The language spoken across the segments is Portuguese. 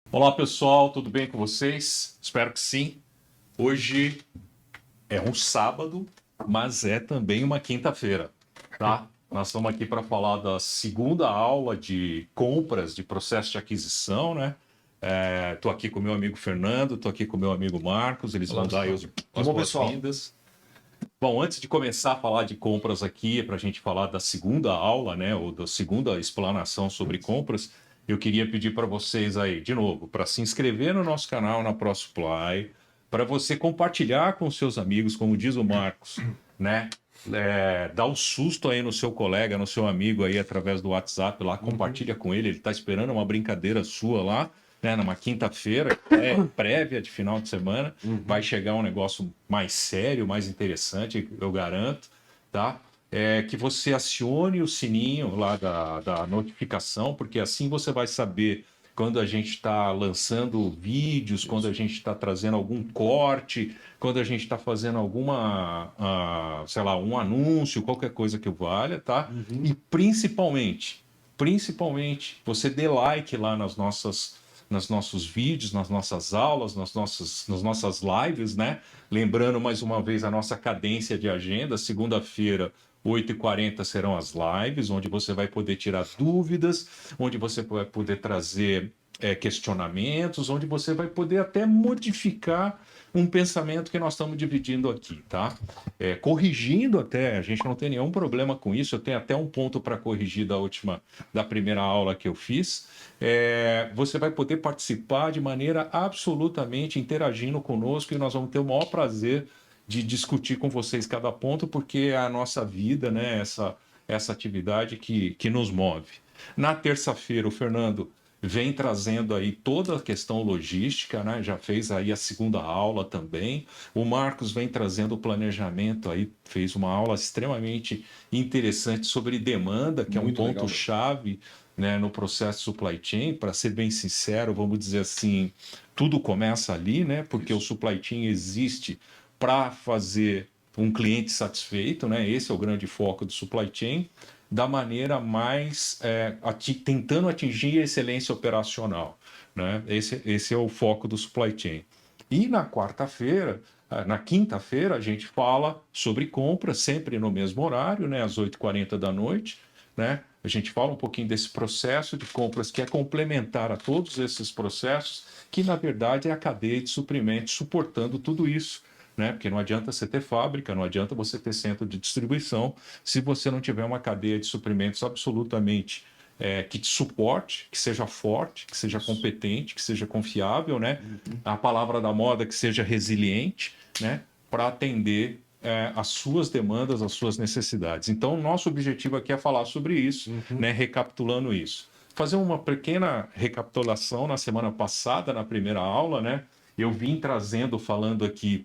Olá pessoal, tudo bem com vocês? Espero que sim. Hoje é um sábado, mas é também uma quinta-feira, tá? Nós estamos aqui para falar da segunda aula de compras de processo de aquisição, né? Estou aqui com o meu amigo Fernando, estou aqui com o meu amigo Marcos, eles Olá, vão dar aí pessoal. Tudo as bom, pessoal? boas-vindas. Bom, antes de começar a falar de compras aqui, para a gente falar da segunda aula, né, ou da segunda explanação sobre compras, eu queria pedir para vocês aí, de novo, para se inscrever no nosso canal na ProSupply, para você compartilhar com seus amigos, como diz o Marcos, né? Dá um susto aí no seu colega, no seu amigo aí através do WhatsApp lá, compartilha com ele está esperando uma brincadeira sua lá, né, numa quinta-feira, prévia de final de semana, vai chegar um negócio mais sério, mais interessante, eu garanto, tá? Que você acione o sininho lá da notificação, porque assim você vai saber quando a gente está lançando vídeos, quando a gente está trazendo algum corte, quando a gente está fazendo alguma, sei lá, um anúncio, qualquer coisa que valha, tá? E principalmente, você dê like lá nos nossos vídeos, nas nossas aulas, nas nossas lives, né? Lembrando mais uma vez a nossa cadência de agenda, segunda-feira, 8h40 serão as lives, onde você vai poder tirar dúvidas, onde você vai poder trazer questionamentos, onde você vai poder até modificar um pensamento que nós estamos dividindo aqui, tá? Corrigindo até, a gente não tem nenhum problema com isso, eu tenho até um ponto para corrigir da primeira aula que eu fiz. Você vai poder participar de maneira absolutamente interagindo conosco e nós vamos ter o maior prazer de discutir com vocês cada ponto, porque é a nossa vida, né? Essa atividade que nos move. Na terça-feira, o Fernando vem trazendo aí toda a questão logística, né? Já fez aí a segunda aula também. O Marcos vem trazendo o planejamento aí, fez uma aula extremamente interessante sobre demanda, que é um Muito legal mesmo. ponto-chave, né, no processo supply chain. Para ser bem sincero, vamos dizer assim, tudo começa ali, né? Porque o Isso. supply chain existe para fazer um cliente satisfeito, né? Esse é o grande foco do supply chain, da maneira mais tentando atingir a excelência operacional, né? Esse é o foco do supply chain. E na quinta-feira, a gente fala sobre compra, sempre no mesmo horário, né? Às 8h40 da noite, né? A gente fala um pouquinho desse processo de compras que é complementar a todos esses processos, que na verdade é a cadeia de suprimentos suportando tudo isso, né? Porque não adianta você ter fábrica, não adianta você ter centro de distribuição, se você não tiver uma cadeia de suprimentos absolutamente que te suporte, que seja forte, que seja Isso. competente, que seja confiável, né? Uhum. A palavra da moda que seja resiliente, né? Para atender as suas demandas, as suas necessidades. Então, o nosso objetivo aqui é falar sobre isso, Uhum. né? Recapitulando isso. Fazer uma pequena recapitulação na semana passada, na primeira aula, né? Eu vim trazendo, falando aqui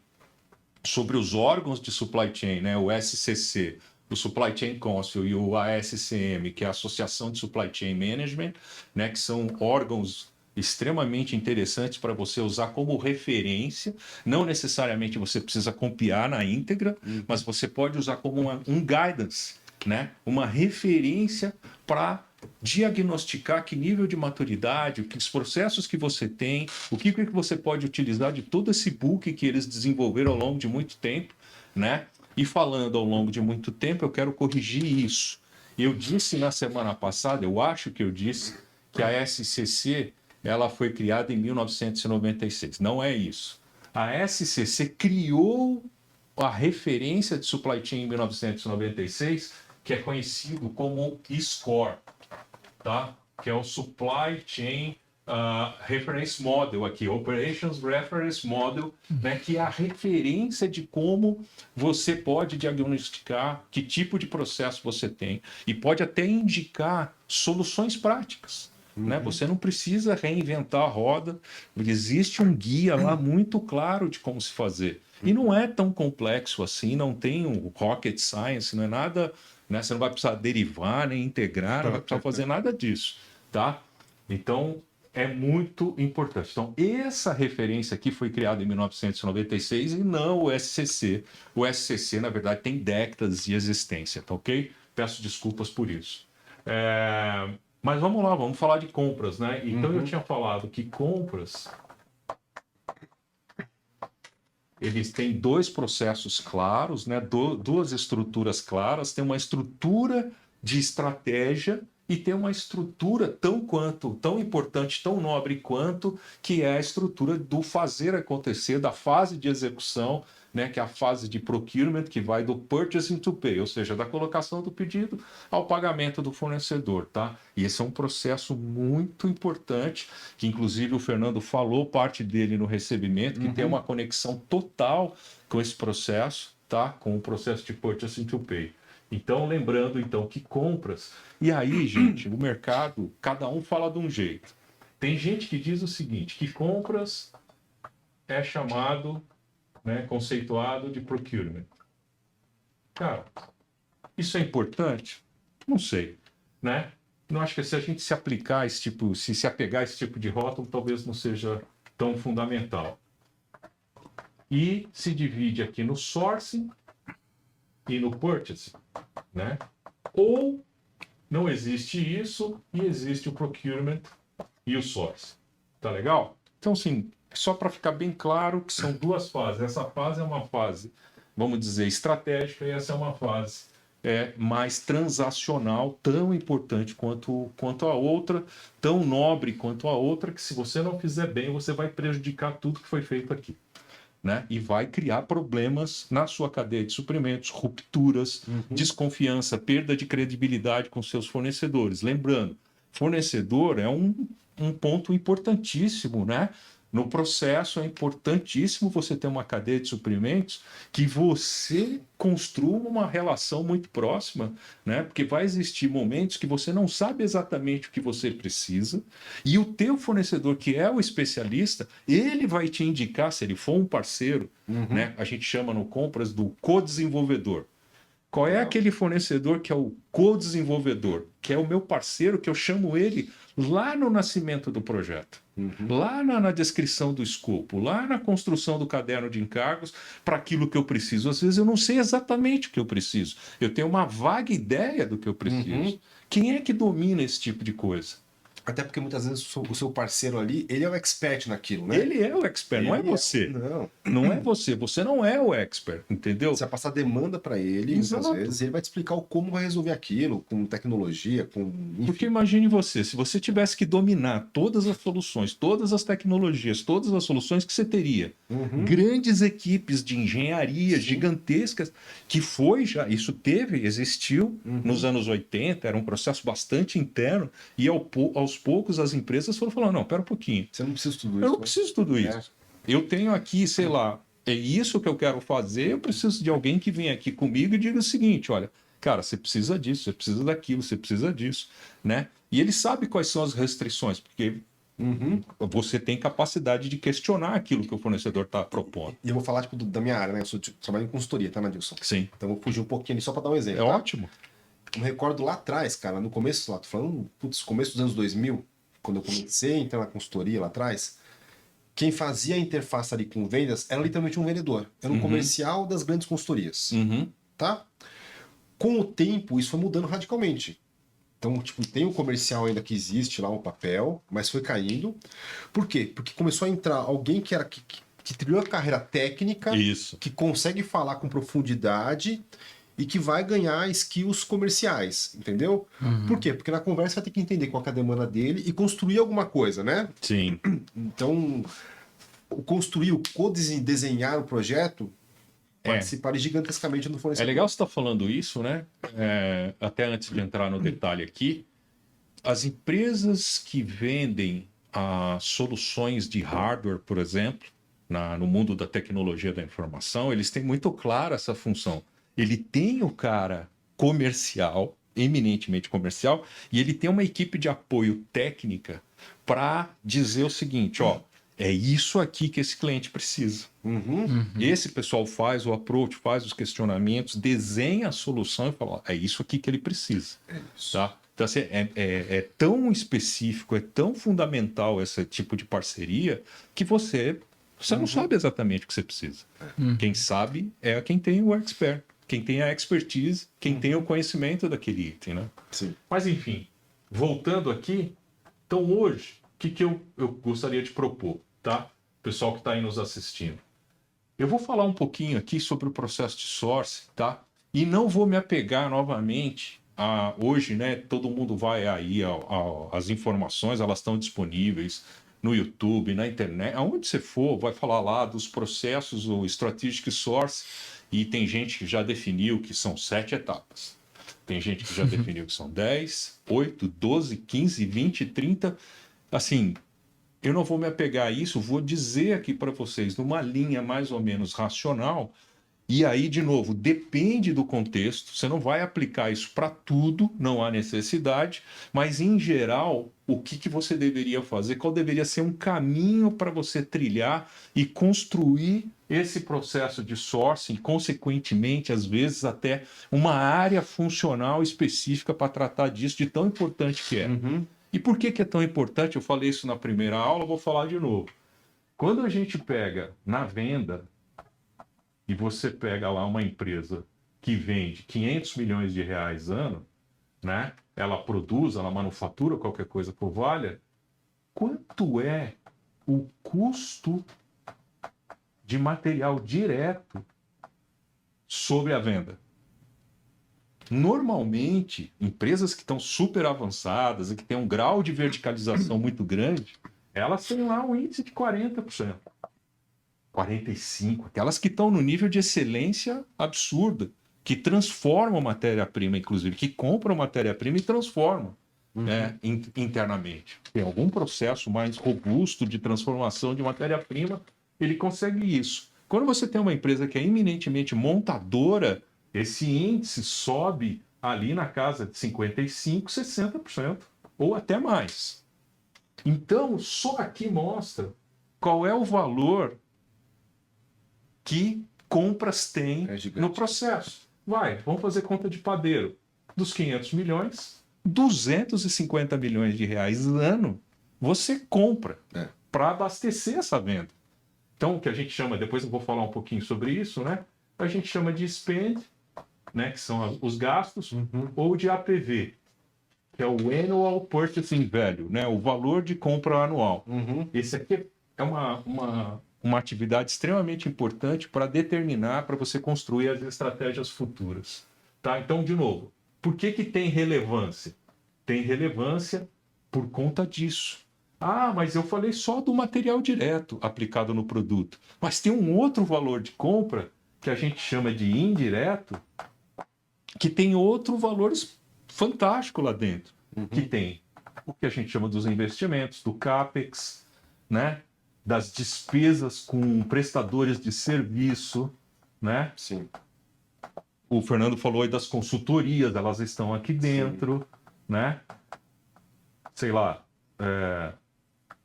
sobre os órgãos de supply chain, né, o SCC, o Supply Chain Council e o ASCM, que é a Associação de Supply Chain Management, né, que são órgãos extremamente interessantes para você usar como referência. Não necessariamente você precisa copiar na íntegra, mas Uhum. você pode usar como um guidance, né, uma referência para diagnosticar que nível de maturidade, que os processos que você tem, o que você pode utilizar de todo esse book que eles desenvolveram ao longo de muito tempo, né? E falando ao longo de muito tempo, eu quero corrigir isso. Eu disse na semana passada, eu acho que eu disse, que a SCC ela foi criada em 1996. Não é isso. A SCC criou a referência de supply chain em 1996, que é conhecido como SCORE, tá? Que é o Supply Chain Reference Model aqui, Operations Reference Model, né? Que é a referência de como você pode diagnosticar que tipo de processo você tem e pode até indicar soluções práticas. Né? Uhum. Você não precisa reinventar a roda, existe um guia lá muito claro de como se fazer. E não é tão complexo assim, não tem um rocket science, não é nada, né? Você não vai precisar derivar, nem integrar, não vai precisar fazer nada disso, tá? Então, é muito importante. Então, essa referência aqui foi criada em 1996 e não o SCC. O SCC, na verdade, tem décadas de existência, tá ok? Peço desculpas por isso. É... Mas vamos lá, vamos falar de compras, né? Então eu tinha falado que compras, eles têm dois processos claros, né? Duas estruturas claras. Tem uma estrutura de estratégia e tem uma estrutura tão importante, tão nobre quanto, que é a estrutura do fazer acontecer, da fase de execução, né? Que é a fase de procurement, que vai do purchasing to pay, ou seja, da colocação do pedido ao pagamento do fornecedor, tá? E esse é um processo muito importante, que inclusive o Fernando falou parte dele no recebimento, que tem uma conexão total com esse processo, tá? Com o processo de purchasing to pay. Então, lembrando então que compras, e aí, gente, o mercado, cada um fala de um jeito. Tem gente que diz o seguinte, que compras é chamado, né, conceituado de procurement. Cara, isso é importante? Não sei, né? Não acho que se a gente se aplicar esse tipo, se apegar a esse tipo de rótulo, talvez não seja tão fundamental. E se divide aqui no sourcing e no purchasing, né? Ou não existe isso e existe o procurement e o sourcing. Tá legal? Então, assim, só para ficar bem claro que são duas fases. Essa fase é uma fase, vamos dizer, estratégica, e essa é uma fase mais transacional, tão importante quanto a outra, tão nobre quanto a outra, que se você não fizer bem, você vai prejudicar tudo que foi feito aqui. Né? E vai criar problemas na sua cadeia de suprimentos, rupturas, desconfiança, perda de credibilidade com seus fornecedores. Lembrando, fornecedor é um ponto importantíssimo, né? No processo é importantíssimo você ter uma cadeia de suprimentos que você construa uma relação muito próxima, né? Porque vai existir momentos que você não sabe exatamente o que você precisa e o teu fornecedor, que é o especialista, ele vai te indicar, se ele for um parceiro, né? A gente chama no compras do co-desenvolvedor. Qual é aquele fornecedor que é o co-desenvolvedor, que é o meu parceiro, que eu chamo ele lá no nascimento do projeto, lá na descrição do escopo, lá na construção do caderno de encargos para aquilo que eu preciso. Às vezes eu não sei exatamente o que eu preciso, eu tenho uma vaga ideia do que eu preciso. Quem é que domina esse tipo de coisa? Até porque muitas vezes o seu parceiro ali, ele é o expert naquilo, né? Ele é o expert, não é você. Não é você. Você não é o expert, entendeu? Você vai passar demanda para ele, Exato. muitas vezes, e ele vai te explicar como vai resolver aquilo, com tecnologia, com... Enfim. Porque imagine você, se você tivesse que dominar todas as soluções, todas as tecnologias, todas as soluções que você teria, grandes equipes de engenharia gigantescas, que foi já, isso existiu nos anos 80, era um processo bastante interno, e aos poucos as empresas foram falando, não, pera um pouquinho. Você não precisa de tudo isso. Eu não preciso de tudo isso. Eu tenho aqui, sei lá, é isso que eu quero fazer, eu preciso de alguém que venha aqui comigo e diga o seguinte, olha, cara, você precisa disso, você precisa daquilo, você precisa disso, né? E ele sabe quais são as restrições, porque você tem capacidade de questionar aquilo que o fornecedor está propondo. E eu vou falar, tipo, da minha área, né? Eu trabalho em consultoria, tá, Nadilson? Sim. Então eu vou fugir um pouquinho ali só para dar um exemplo. É ótimo. Eu me recordo lá atrás, cara, no começo, lá, tô falando, começo dos anos 2000, quando eu comecei a entrar na consultoria lá atrás, quem fazia a interface ali com vendas era literalmente um vendedor. Era um comercial das grandes consultorias. Tá? Com o tempo, isso foi mudando radicalmente. Então, tipo, tem o comercial ainda que existe lá, um papel, mas foi caindo. Por quê? Porque começou a entrar alguém que trilhou a carreira técnica, que consegue falar com profundidade e que vai ganhar skills comerciais, entendeu? Por quê? Porque na conversa vai ter que entender qual que é a demanda dele e construir alguma coisa, né? Sim. Então, construir, desenhar o projeto, participar gigantescamente no fornecedor. É legal você estar falando isso, né? Até antes de entrar no detalhe aqui, as empresas que vendem soluções de hardware, por exemplo, no mundo da tecnologia da informação, eles têm muito clara essa função. Ele tem o cara comercial, eminentemente comercial, e ele tem uma equipe de apoio técnica para dizer o seguinte, ó, é isso aqui que esse cliente precisa. Esse pessoal faz o approach, faz os questionamentos, desenha a solução e fala, ó, é isso aqui que ele precisa. Tá? Então, assim, é tão específico, é tão fundamental esse tipo de parceria que você não sabe exatamente o que você precisa. Quem sabe é quem tem o expert, quem tem a expertise, quem tem o conhecimento daquele item, né? Sim. Mas, enfim, voltando aqui, então hoje, o que eu gostaria de propor, tá? Pessoal que está aí nos assistindo. Eu vou falar um pouquinho aqui sobre o processo de sourcing, tá? E não vou me apegar novamente a hoje, né? Todo mundo vai aí, as informações, elas estão disponíveis no YouTube, na internet, aonde você for, vai falar lá dos processos, o Strategic Source, e tem gente que já definiu que são 7 etapas. Tem gente que já definiu que são 10, 8, 12, 15, 20, 30. Assim, eu não vou me apegar a isso, vou dizer aqui para vocês, numa linha mais ou menos racional, e aí, de novo, depende do contexto, você não vai aplicar isso para tudo, não há necessidade, mas em geral, o que você deveria fazer, qual deveria ser um caminho para você trilhar e construir esse processo de sourcing, consequentemente, às vezes, até uma área funcional específica para tratar disso, de tão importante que é. E por que é tão importante? Eu falei isso na primeira aula, vou falar de novo. Quando a gente pega na venda, e você pega lá uma empresa que vende 500 milhões de reais ano, né? Ela produz, ela manufatura qualquer coisa por valha, quanto é o custo de material direto sobre a venda? Normalmente, empresas que estão super avançadas e que têm um grau de verticalização muito grande, elas têm lá um índice de 40%. 45%. Aquelas que estão no nível de excelência absurda, que transformam matéria-prima, inclusive, que compram matéria-prima e transformam internamente. Tem algum processo mais robusto de transformação de matéria-prima, ele consegue isso. Quando você tem uma empresa que é eminentemente montadora, esse índice sobe ali na casa de 55%, 60%, ou até mais. Então, só aqui mostra qual é o valor que compras tem no processo. Vamos fazer conta de padeiro. Dos 500 milhões, 250 milhões de reais ano você compra para abastecer essa venda. Então, o que a gente chama, depois eu vou falar um pouquinho sobre isso, né? A gente chama de spend, né? Que são os gastos, ou de APV, que é o Annual Purchasing Value, né? O valor de compra anual. Esse aqui é uma atividade extremamente importante para determinar, para você construir as estratégias futuras. Tá? Então, de novo, por que tem relevância? Tem relevância por conta disso. Ah, mas eu falei só do material direto aplicado no produto. Mas tem um outro valor de compra, que a gente chama de indireto, que tem outro valor fantástico lá dentro. Que tem o que a gente chama dos investimentos, do CAPEX, né? Das despesas com prestadores de serviço, né? Sim. O Fernando falou aí das consultorias, elas estão aqui dentro, né? Sei lá,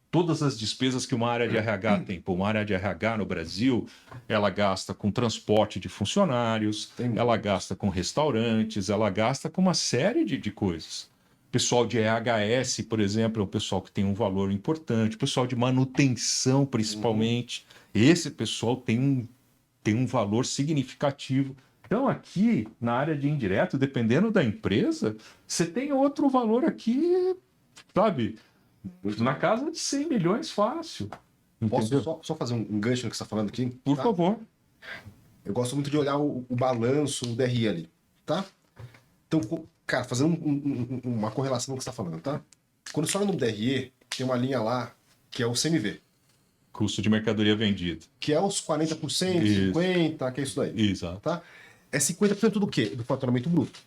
todas as despesas que uma área de RH tem. Pô, uma área de RH no Brasil, ela gasta com transporte de funcionários, ela gasta com restaurantes, ela gasta com uma série de coisas. O pessoal de EHS, por exemplo, é um pessoal que tem um valor importante. O pessoal de manutenção, principalmente. Esse pessoal tem um valor significativo. Então, aqui, na área de indireto, dependendo da empresa, você tem outro valor aqui, sabe? Na casa de 100 milhões fácil. Entendeu? Posso só fazer um gancho no que você está falando aqui? Por favor. Eu gosto muito de olhar o balanço, o DRI ali, tá? Então, cara, fazendo uma correlação com o que você está falando, tá? Quando você olha no DRE, tem uma linha lá que é o CMV. Custo de mercadoria vendida. Que é os 40%, Isso. 50%, que é isso daí. Exato. Tá? É 50% do quê? Do faturamento bruto.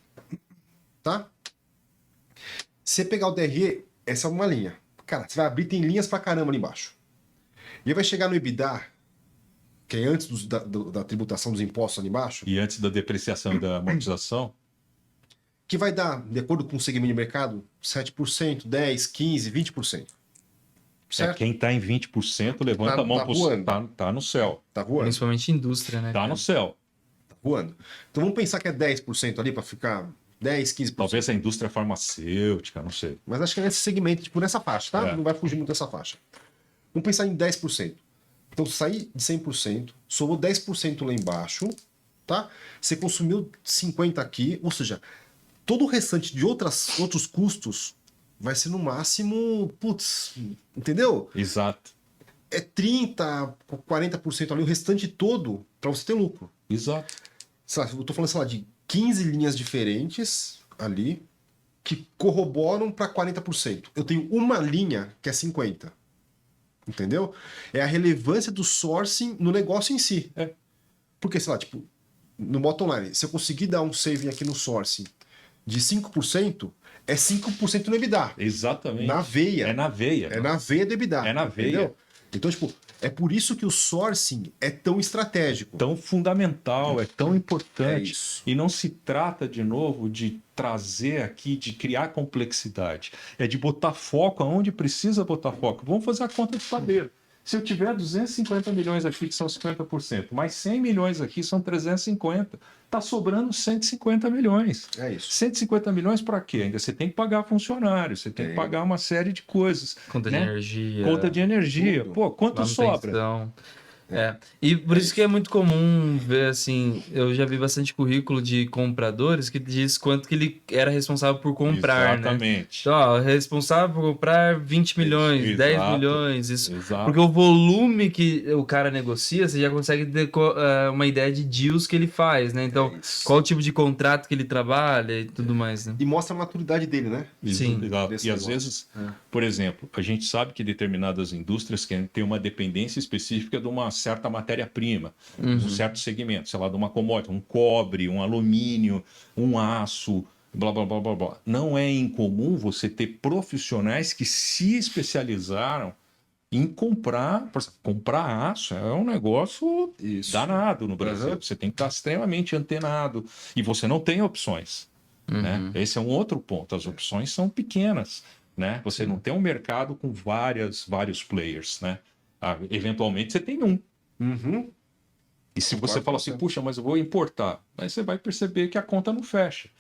Tá? Se você pegar o DRE, essa é uma linha. Cara, você vai abrir, tem linhas pra caramba ali embaixo. E aí vai chegar no EBITDA, que é antes da tributação dos impostos ali embaixo. E antes da depreciação e da amortização. Que vai dar, de acordo com o segmento de mercado, 7%, 10%, 15%, 20%. Certo? Quem está em 20%, levanta a mão pro céu. Tá no céu. Tá voando. Principalmente indústria, né? Tá no céu. Tá voando. Então vamos pensar que é 10% ali para ficar 10, 15%. Talvez a indústria farmacêutica, não sei. Mas acho que é nesse segmento, tipo nessa faixa, tá? É. Não vai fugir muito dessa faixa. Vamos pensar em 10%. Então sair de 100%, somou 10% lá embaixo, tá? Você consumiu 50% aqui, ou seja, todo o restante de outros custos vai ser no máximo, putz, entendeu? Exato. É 30, 40% ali, o restante todo para você ter lucro. Exato. Sei lá, eu tô falando, sei lá, de 15 linhas diferentes ali que corroboram para 40%. Eu tenho uma linha que é 50%. Entendeu? É a relevância do sourcing no negócio em si. É. Porque, sei lá, tipo, no bottom line, se eu conseguir dar um saving aqui no sourcing de 5%, é 5% no EBITDA. Exatamente. Na veia. É na veia. É na veia do EBITDA. É na veia. Entendeu? Então, tipo, é por isso que o sourcing é tão estratégico. Tão fundamental, é tão importante. É isso. E não se trata, de novo, de trazer aqui, de criar complexidade. É de botar foco aonde precisa botar foco. Vamos fazer a conta de padeiro. Se eu tiver 250 milhões aqui, que são 50%, mais 100 milhões aqui, são 350. Está sobrando 150 milhões. É isso. 150 milhões para quê? Ainda você tem que pagar funcionário, você tem que pagar uma série de coisas. Conta de energia. Conta de energia. tudo. Pô, quanto sobra? Manutenção. E por isso que é muito comum ver assim, eu já vi bastante currículo de compradores que diz quanto que ele era responsável por comprar, né? Exatamente. Então, ó, responsável por comprar 20 milhões, Exato. 10 milhões, isso. Exato. Porque o volume que o cara negocia, você já consegue ter uma ideia de deals que ele faz, né? Então, isso. qual o tipo de contrato que ele trabalha e tudo mais, né? E mostra a maturidade dele, né? Sim. Exato. Desse E às negócio. vezes, por exemplo, a gente sabe que determinadas indústrias querem ter uma dependência específica de uma certa matéria-prima, de um certo segmento, sei lá, de uma commodity, um cobre, um alumínio, um aço, blá, blá, blá, blá, blá. Não é incomum você ter profissionais que se especializaram em comprar, por exemplo, comprar aço é um negócio Isso. danado no Brasil. Uhum. Você tem que estar extremamente antenado e você não tem opções. Né? Esse é um outro ponto. As opções são pequenas, né? Você não tem um mercado com vários players, né? Eventualmente você tem um. Uhum. E se Concordo você fala com assim, você. puxa, mas eu vou importar, aí você vai perceber que a conta não fecha.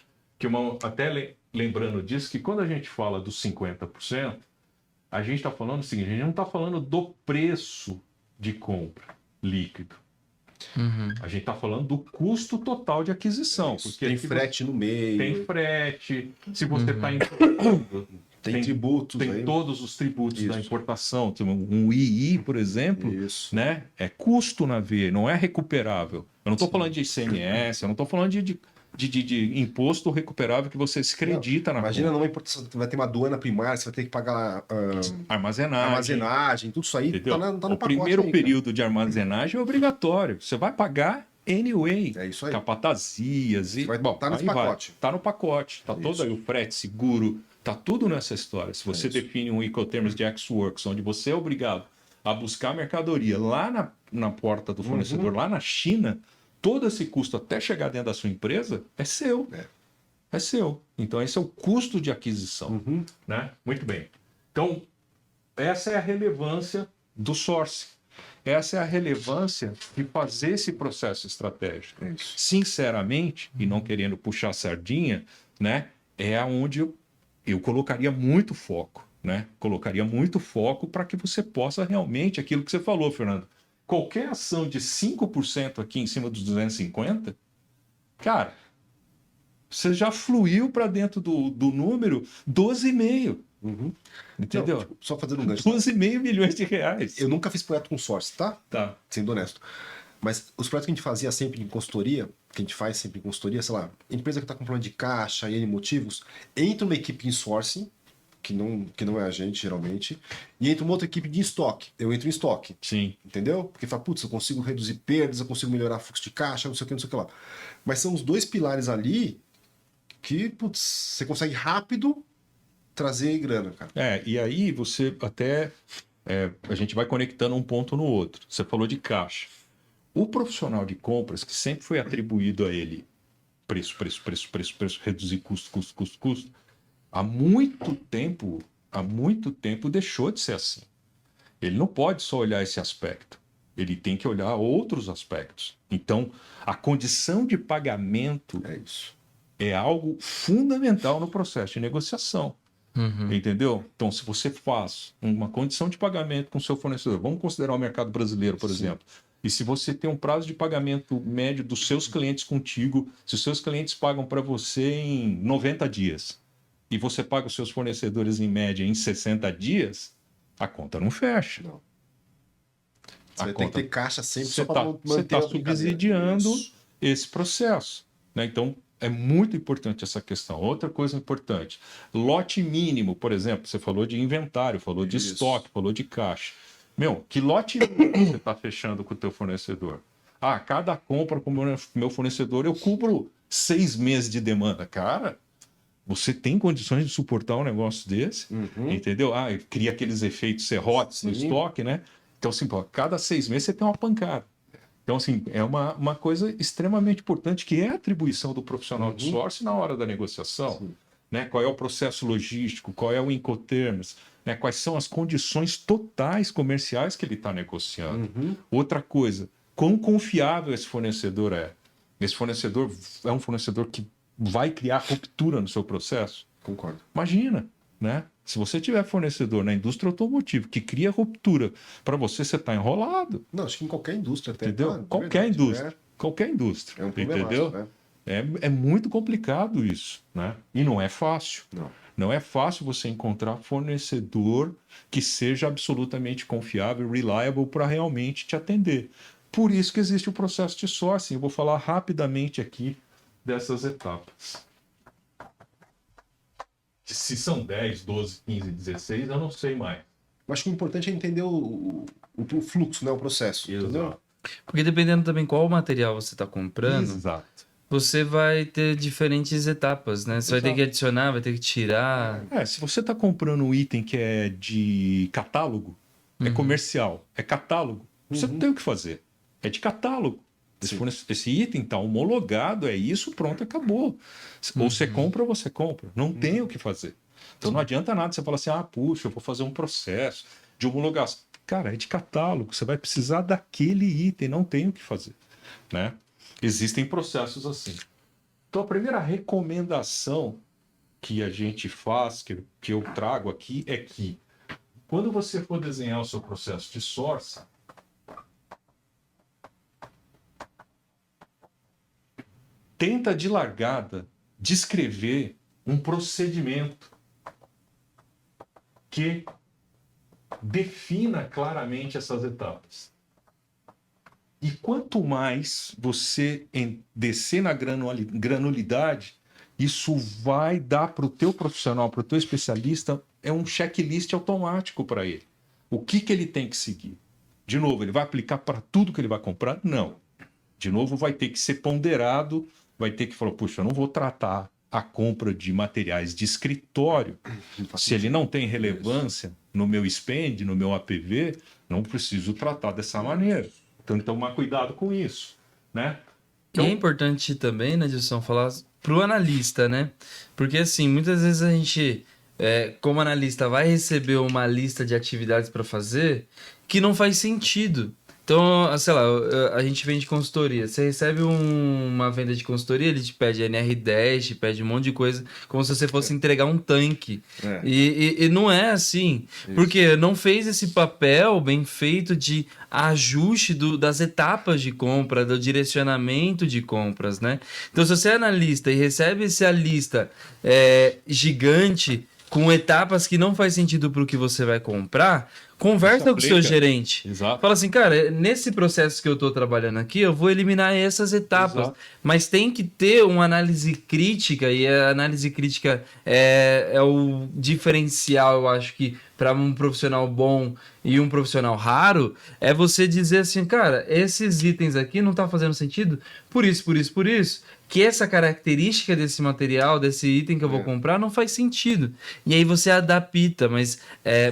Até lembrando disso, que quando a gente fala dos 50%, a gente está falando o seguinte, a gente não está falando do preço de compra líquido. A gente está falando do custo total de aquisição. Porque Tem aqui frete no meio. tem frete, se você está importando, Tem tributos tem aí. todos os tributos da Isso. importação. Tem um II, por exemplo, Isso. né? É custo na veia, não é recuperável. Eu não estou falando de ICMS, eu não estou falando de imposto recuperável que você se acredita na Imagina conta. numa importação, vai ter uma aduana primária, você vai ter que pagar armazenagem, tudo isso aí Entendeu? tá no O pacote primeiro aí, cara. período de armazenagem é obrigatório. Você vai pagar anyway. É isso aí. Capatazias e. Vai Bom, tá nesse aí vai. pacote. Tá no pacote. Tá Isso. todo aí o frete, seguro, tá tudo nessa história. Se você É isso. define um Incoterms de Ex-Works, onde você é obrigado a buscar mercadoria lá na porta do fornecedor, lá na China, todo esse custo até chegar dentro da sua empresa é seu. É seu. Então, esse é o custo de aquisição. Né? Muito bem. Então, essa é a relevância do sourcing. Essa é a relevância de fazer esse processo estratégico. É isso. Sinceramente, e não querendo puxar a sardinha, né, é onde eu colocaria muito foco. Né? Colocaria muito foco para que você possa realmente, aquilo que você falou, Fernando, qualquer ação de 5% aqui em cima dos 250, cara, você já fluiu para dentro do número 12,5. Entendeu? Não, tipo, só fazendo um gancho. 12,5 milhões de reais. Eu nunca fiz projeto com source, tá? Tá. Sendo honesto. Mas os projetos que a gente fazia sempre em consultoria, que a gente faz sempre em consultoria, sei lá, empresa que está com problema de caixa e N motivos, entra uma equipe em sourcing, que não é a gente, geralmente, e entra uma outra equipe de estoque. Eu entro em estoque. Sim. Entendeu? Porque fala, putz, eu consigo reduzir perdas, eu consigo melhorar fluxo de caixa, não sei o que, não sei o que lá. Mas são os dois pilares ali que, putz, você consegue rápido trazer grana, cara. E aí você até. A gente vai conectando um ponto no outro. Você falou de caixa. O profissional de compras, que sempre foi atribuído a ele preço, reduzir custo, há muito tempo deixou de ser assim. Ele não pode só olhar esse aspecto. Ele tem que olhar outros aspectos. Então, a condição de pagamento É isso. é algo fundamental no processo de negociação. Entendeu? Então, se você faz uma condição de pagamento com o seu fornecedor, vamos considerar o mercado brasileiro, por exemplo, e se você tem um prazo de pagamento médio dos seus clientes contigo, se os seus clientes pagam para você em 90 dias, e você paga os seus fornecedores em média em 60 dias, a conta não fecha. Não. A Você vai ter conta- que ter caixa sempre Você só para manter está a brincadeira. subsidiando Isso. esse processo, né? Então, é muito importante essa questão. Outra coisa importante, lote mínimo, por exemplo, você falou de inventário, falou de Isso. estoque, falou de caixa. Meu, que lote mínimo você está fechando com o teu fornecedor? Ah, cada compra com o meu fornecedor eu cubro 6 meses de demanda. Cara, você tem condições de suportar um negócio desse? Uhum. Entendeu? Ah, cria aqueles efeitos serrotes no Sim. estoque, né? Então, assim, pô, cada 6 meses você tem uma pancada. Então, assim, é uma coisa extremamente importante que é a atribuição do profissional de sourcing na hora da negociação. Sim. Né? Qual é o processo logístico, qual é o Incoterms, né? Quais são as condições totais comerciais que ele está negociando. Uhum. Outra coisa, quão confiável esse fornecedor é? Esse fornecedor é um fornecedor que vai criar ruptura no seu processo? Concordo. Imagina, né? Se você tiver fornecedor na indústria automotiva que cria ruptura para você, você está enrolado. Não, acho que em qualquer indústria até. Entendeu? de Qualquer verdade, indústria. Qualquer indústria. É um problema, entendeu? né? É muito complicado isso, né? E não é fácil. Não. Não é fácil você encontrar fornecedor que seja absolutamente confiável, reliable, para realmente te atender. Por isso que existe o processo de sourcing. Eu vou falar rapidamente aqui dessas etapas. Se são 10, 12, 15, 16, eu não sei mais. Eu acho que o importante é entender o fluxo, né? O processo. Entendeu? Porque dependendo também qual material você está comprando, Exato. você vai ter diferentes etapas, né? Você vai ter Exato. que adicionar, vai ter que tirar. Se você está comprando um item que é de catálogo, é comercial, é catálogo, você não tem o que fazer. É de catálogo. Esse item está homologado, é isso, pronto, acabou. Ou você compra ou você compra. Não tem o que fazer. Então não adianta nada você falar assim, puxa, eu vou fazer um processo de homologação. Cara, é de catálogo, você vai precisar daquele item, não tem o que fazer. Né? Existem processos assim. Então a primeira recomendação que a gente faz, que eu trago aqui, é que quando você for desenhar o seu processo de sourcing, tenta de largada descrever um procedimento que defina claramente essas etapas. E quanto mais você descer na granulidade, isso vai dar para o teu profissional, para o teu especialista, é um checklist automático para ele. O que ele tem que seguir? De novo, ele vai aplicar para tudo que ele vai comprar? Não. De novo, vai ter que ser ponderado, vai ter que falar, puxa, eu não vou tratar a compra de materiais de escritório. Se ele não tem relevância no meu spend, no meu APV, não preciso tratar dessa maneira. Então, tomar cuidado com isso, né? E é importante também, né, Gilson, falar pro analista, né? Porque, assim, muitas vezes a gente, como analista, vai receber uma lista de atividades para fazer que não faz sentido. Então, sei lá, a gente vende consultoria. Você recebe uma venda de consultoria, ele te pede NR10, te pede um monte de coisa, como se você fosse entregar um tanque. E não é assim. Isso. Porque não fez esse papel bem feito de ajuste das etapas de compra, do direcionamento de compras, né? Então, se você é analista e recebe essa lista gigante, com etapas que não faz sentido para o que você vai comprar, conversa com o seu gerente. Exato. Fala assim, cara, nesse processo que eu estou trabalhando aqui, eu vou eliminar essas etapas. Exato. Mas tem que ter uma análise crítica, e a análise crítica é o diferencial, eu acho que, para um profissional bom e um profissional raro, é você dizer assim, cara, esses itens aqui não tá fazendo sentido por isso, que essa característica desse material, desse item que eu vou comprar, não faz sentido. E aí você adapta, mas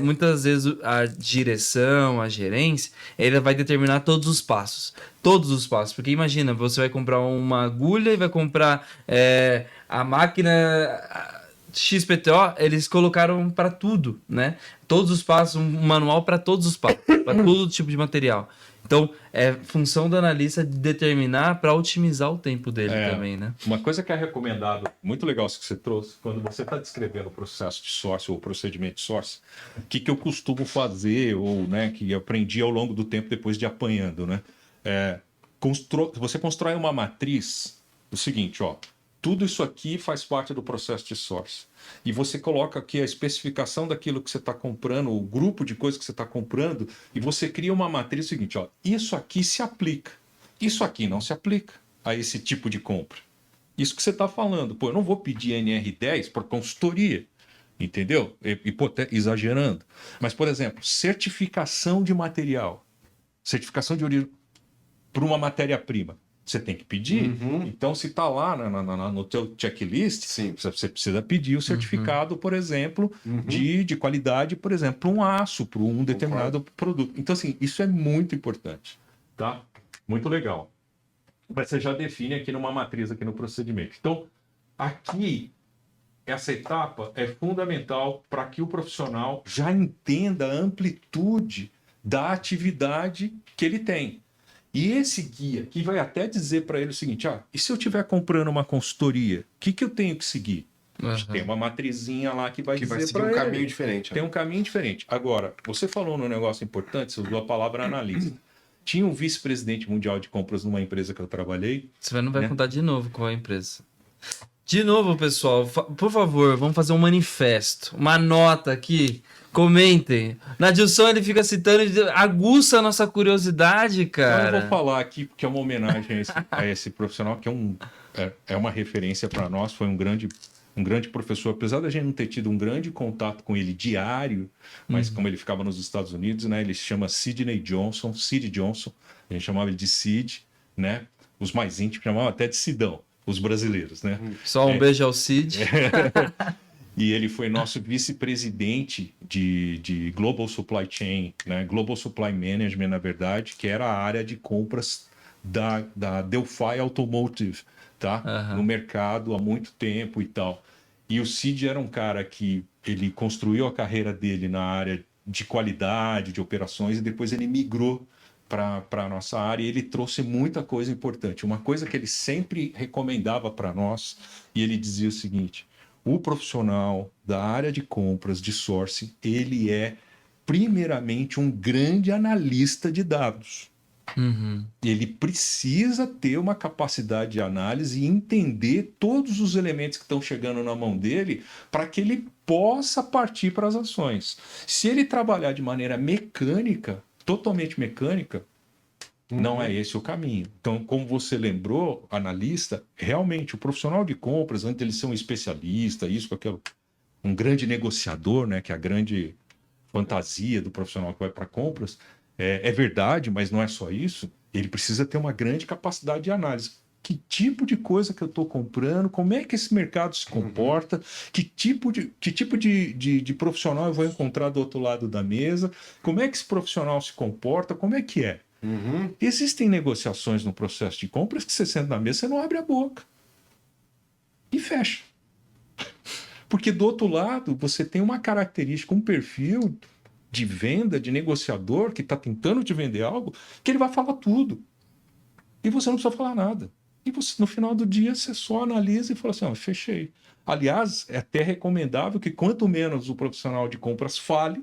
muitas vezes a direção, a gerência, ele vai determinar todos os passos. Todos os passos. Porque imagina, você vai comprar uma agulha e vai comprar a máquina XPTO, eles colocaram para tudo, né? Todos os passos, um manual para todos os passos, para todo tipo de material. Então, é função do analista de determinar para otimizar o tempo dele também, né? Uma coisa que é recomendado, muito legal isso que você trouxe, quando você está descrevendo o processo de sourcing ou o procedimento de sourcing, o que eu costumo fazer, ou né, que aprendi ao longo do tempo depois de apanhando, né? Você constrói uma matriz, o seguinte, ó, tudo isso aqui faz parte do processo de source. E você coloca aqui a especificação daquilo que você está comprando, o grupo de coisas que você está comprando, e você cria uma matriz seguinte, ó, isso aqui se aplica, isso aqui não se aplica a esse tipo de compra. Isso que você está falando, pô, eu não vou pedir NR10 por consultoria, entendeu? Exagerando. Mas, por exemplo, certificação de material, certificação de origem para uma matéria-prima. Você tem que pedir. Então, se está lá no teu checklist, Sim. você precisa pedir o certificado, por exemplo, de qualidade, por exemplo, para um aço, para um determinado produto. Então, assim, isso é muito importante. Tá? Muito legal. Mas você já define aqui numa matriz, aqui no procedimento. Então, aqui, essa etapa é fundamental para que o profissional já entenda a amplitude da atividade que ele tem. E esse guia aqui vai até dizer para ele o seguinte, e se eu estiver comprando uma consultoria, o que eu tenho que seguir? Tem uma matrizinha lá que vai dizer para ele. Tem um caminho diferente. Tem um caminho diferente. Agora, você falou num negócio importante, você usou a palavra analista. Tinha um vice-presidente mundial de compras numa empresa que eu trabalhei. Você não vai contar de novo qual é a empresa. De novo, pessoal, por favor, vamos fazer um manifesto, uma nota aqui, comentem. Na Dilson ele fica citando, aguça a nossa curiosidade, cara. Eu vou falar aqui porque é uma homenagem a esse profissional que é uma referência para nós, foi um grande professor, apesar da gente não ter tido um grande contato com ele diário, mas como ele ficava nos Estados Unidos, né, ele se chama Sid Johnson, a gente chamava ele de Sid, né? Os mais íntimos chamavam até de Sidão, os brasileiros, né? Só um beijo ao Cid. E ele foi nosso vice-presidente de Global Supply Chain, né? Global Supply Management, na verdade, que era a área de compras da Delphi Automotive, tá? No mercado há muito tempo e tal. E o Cid era um cara que ele construiu a carreira dele na área de qualidade, de operações, e depois ele migrou para a nossa área e ele trouxe muita coisa importante. Uma coisa que ele sempre recomendava para nós, e ele dizia o seguinte, o profissional da área de compras, de sourcing, ele é primeiramente um grande analista de dados. Ele precisa ter uma capacidade de análise e entender todos os elementos que estão chegando na mão dele para que ele possa partir para as ações. Se ele trabalhar de maneira mecânica, totalmente mecânica, não é esse o caminho. Então, como você lembrou, analista, realmente o profissional de compras, antes de ele ser um especialista, isso, aquilo, um grande negociador, né, que é a grande fantasia do profissional que vai para compras, é verdade, mas não é só isso. Ele precisa ter uma grande capacidade de análise. Que tipo de coisa que eu estou comprando? Como é que esse mercado se comporta? Que tipo de profissional eu vou encontrar do outro lado da mesa? Como é que esse profissional se comporta? Como é que é? Existem negociações no processo de compras que você senta na mesa, você não abre a boca. E fecha. Porque do outro lado, você tem uma característica, um perfil de venda, de negociador que está tentando te vender algo, que ele vai falar tudo. E você não precisa falar nada. E você, no final do dia, você só analisa e fala assim, fechei. Aliás, é até recomendável que quanto menos o profissional de compras fale,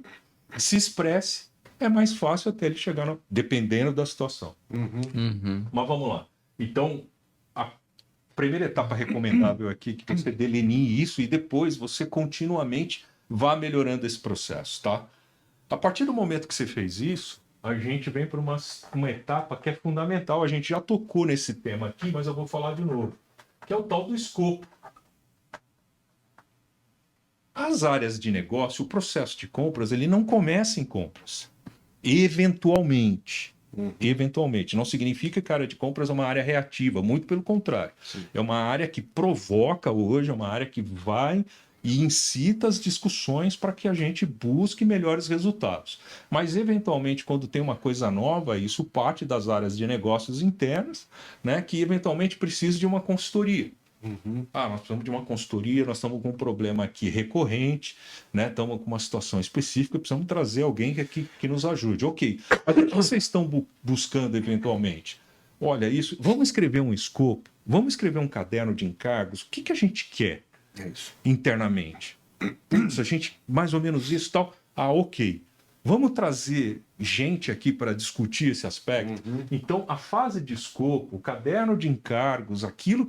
se expresse, é mais fácil até ele chegar, dependendo da situação. Mas vamos lá. Então, a primeira etapa recomendável aqui é que você delinee isso e depois você continuamente vá melhorando esse processo, tá? A partir do momento que você fez isso, a gente vem para uma etapa que é fundamental. A gente já tocou nesse tema aqui, mas eu vou falar de novo, que é o tal do escopo. As áreas de negócio, o processo de compras, ele não começa em compras. Eventualmente. Eventualmente. Não significa que a área de compras é uma área reativa, muito pelo contrário. Sim. É uma área que provoca hoje, é uma área que vai e incita as discussões para que a gente busque melhores resultados. Mas, eventualmente, quando tem uma coisa nova, isso parte das áreas de negócios internas, né, que eventualmente precisa de uma consultoria. Nós precisamos de uma consultoria, nós estamos com um problema aqui recorrente, né? Estamos com uma situação específica, precisamos trazer alguém que nos ajude. Ok, mas o que vocês estão buscando eventualmente? Olha, isso, vamos escrever um escopo, vamos escrever um caderno de encargos, o que a gente quer internamente? Putz, a gente, mais ou menos isso e tal. Ok. Vamos trazer gente aqui para discutir esse aspecto? Então, a fase de escopo, o caderno de encargos, aquilo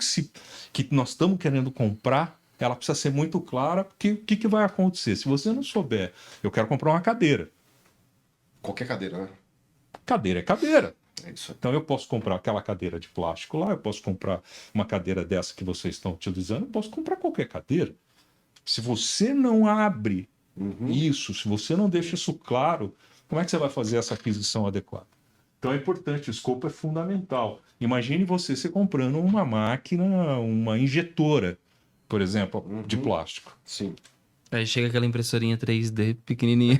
que nós estamos querendo comprar, ela precisa ser muito clara, porque o que vai acontecer? Se você não souber, eu quero comprar uma cadeira. Qualquer cadeira, né? Cadeira é cadeira. É isso aí. Então, eu posso comprar aquela cadeira de plástico lá, eu posso comprar uma cadeira dessa que vocês estão utilizando, eu posso comprar qualquer cadeira. Se você não abre isso, se você não deixa isso claro, como é que você vai fazer essa aquisição adequada? Então é importante, o escopo é fundamental. Imagine você comprando uma máquina, uma injetora, por exemplo, de plástico. Sim. Aí chega aquela impressorinha 3D pequenininha.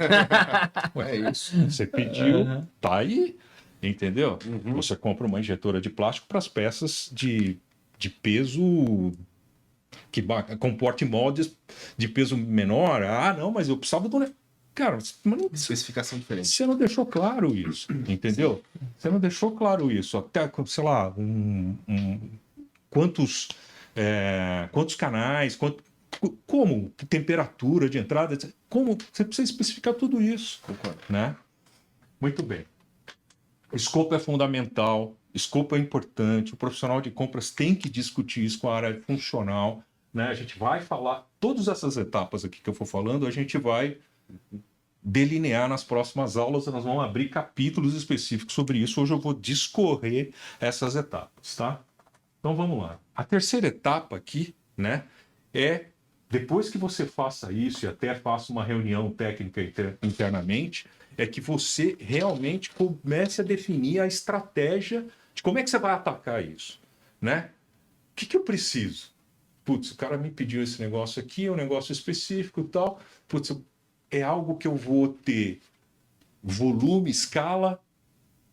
É isso. Você pediu, tá aí, entendeu? Você compra uma injetora de plástico para as peças de peso que comporte moldes de peso menor. Ah, não, mas eu precisava do... Cara, Especificação diferente. você não deixou claro isso, entendeu? Você não deixou claro isso. Até, sei lá, quantos canais, como temperatura de entrada, etc. Como você precisa especificar tudo isso, Concordo. né? Muito bem. Escopo é fundamental, escopo é importante, o profissional de compras tem que discutir isso com a área funcional, né? A gente vai falar, todas essas etapas aqui que eu for falando, a gente vai delinear nas próximas aulas, nós vamos abrir capítulos específicos sobre isso. Hoje eu vou discorrer essas etapas, tá? Então vamos lá. A terceira etapa aqui, né, é depois que você faça isso e até faça uma reunião técnica internamente, é que você realmente comece a definir a estratégia de como é que você vai atacar isso, né? O que eu preciso? Putz, o cara me pediu esse negócio aqui, é um negócio específico e tal. Putz, é algo que eu vou ter volume, escala,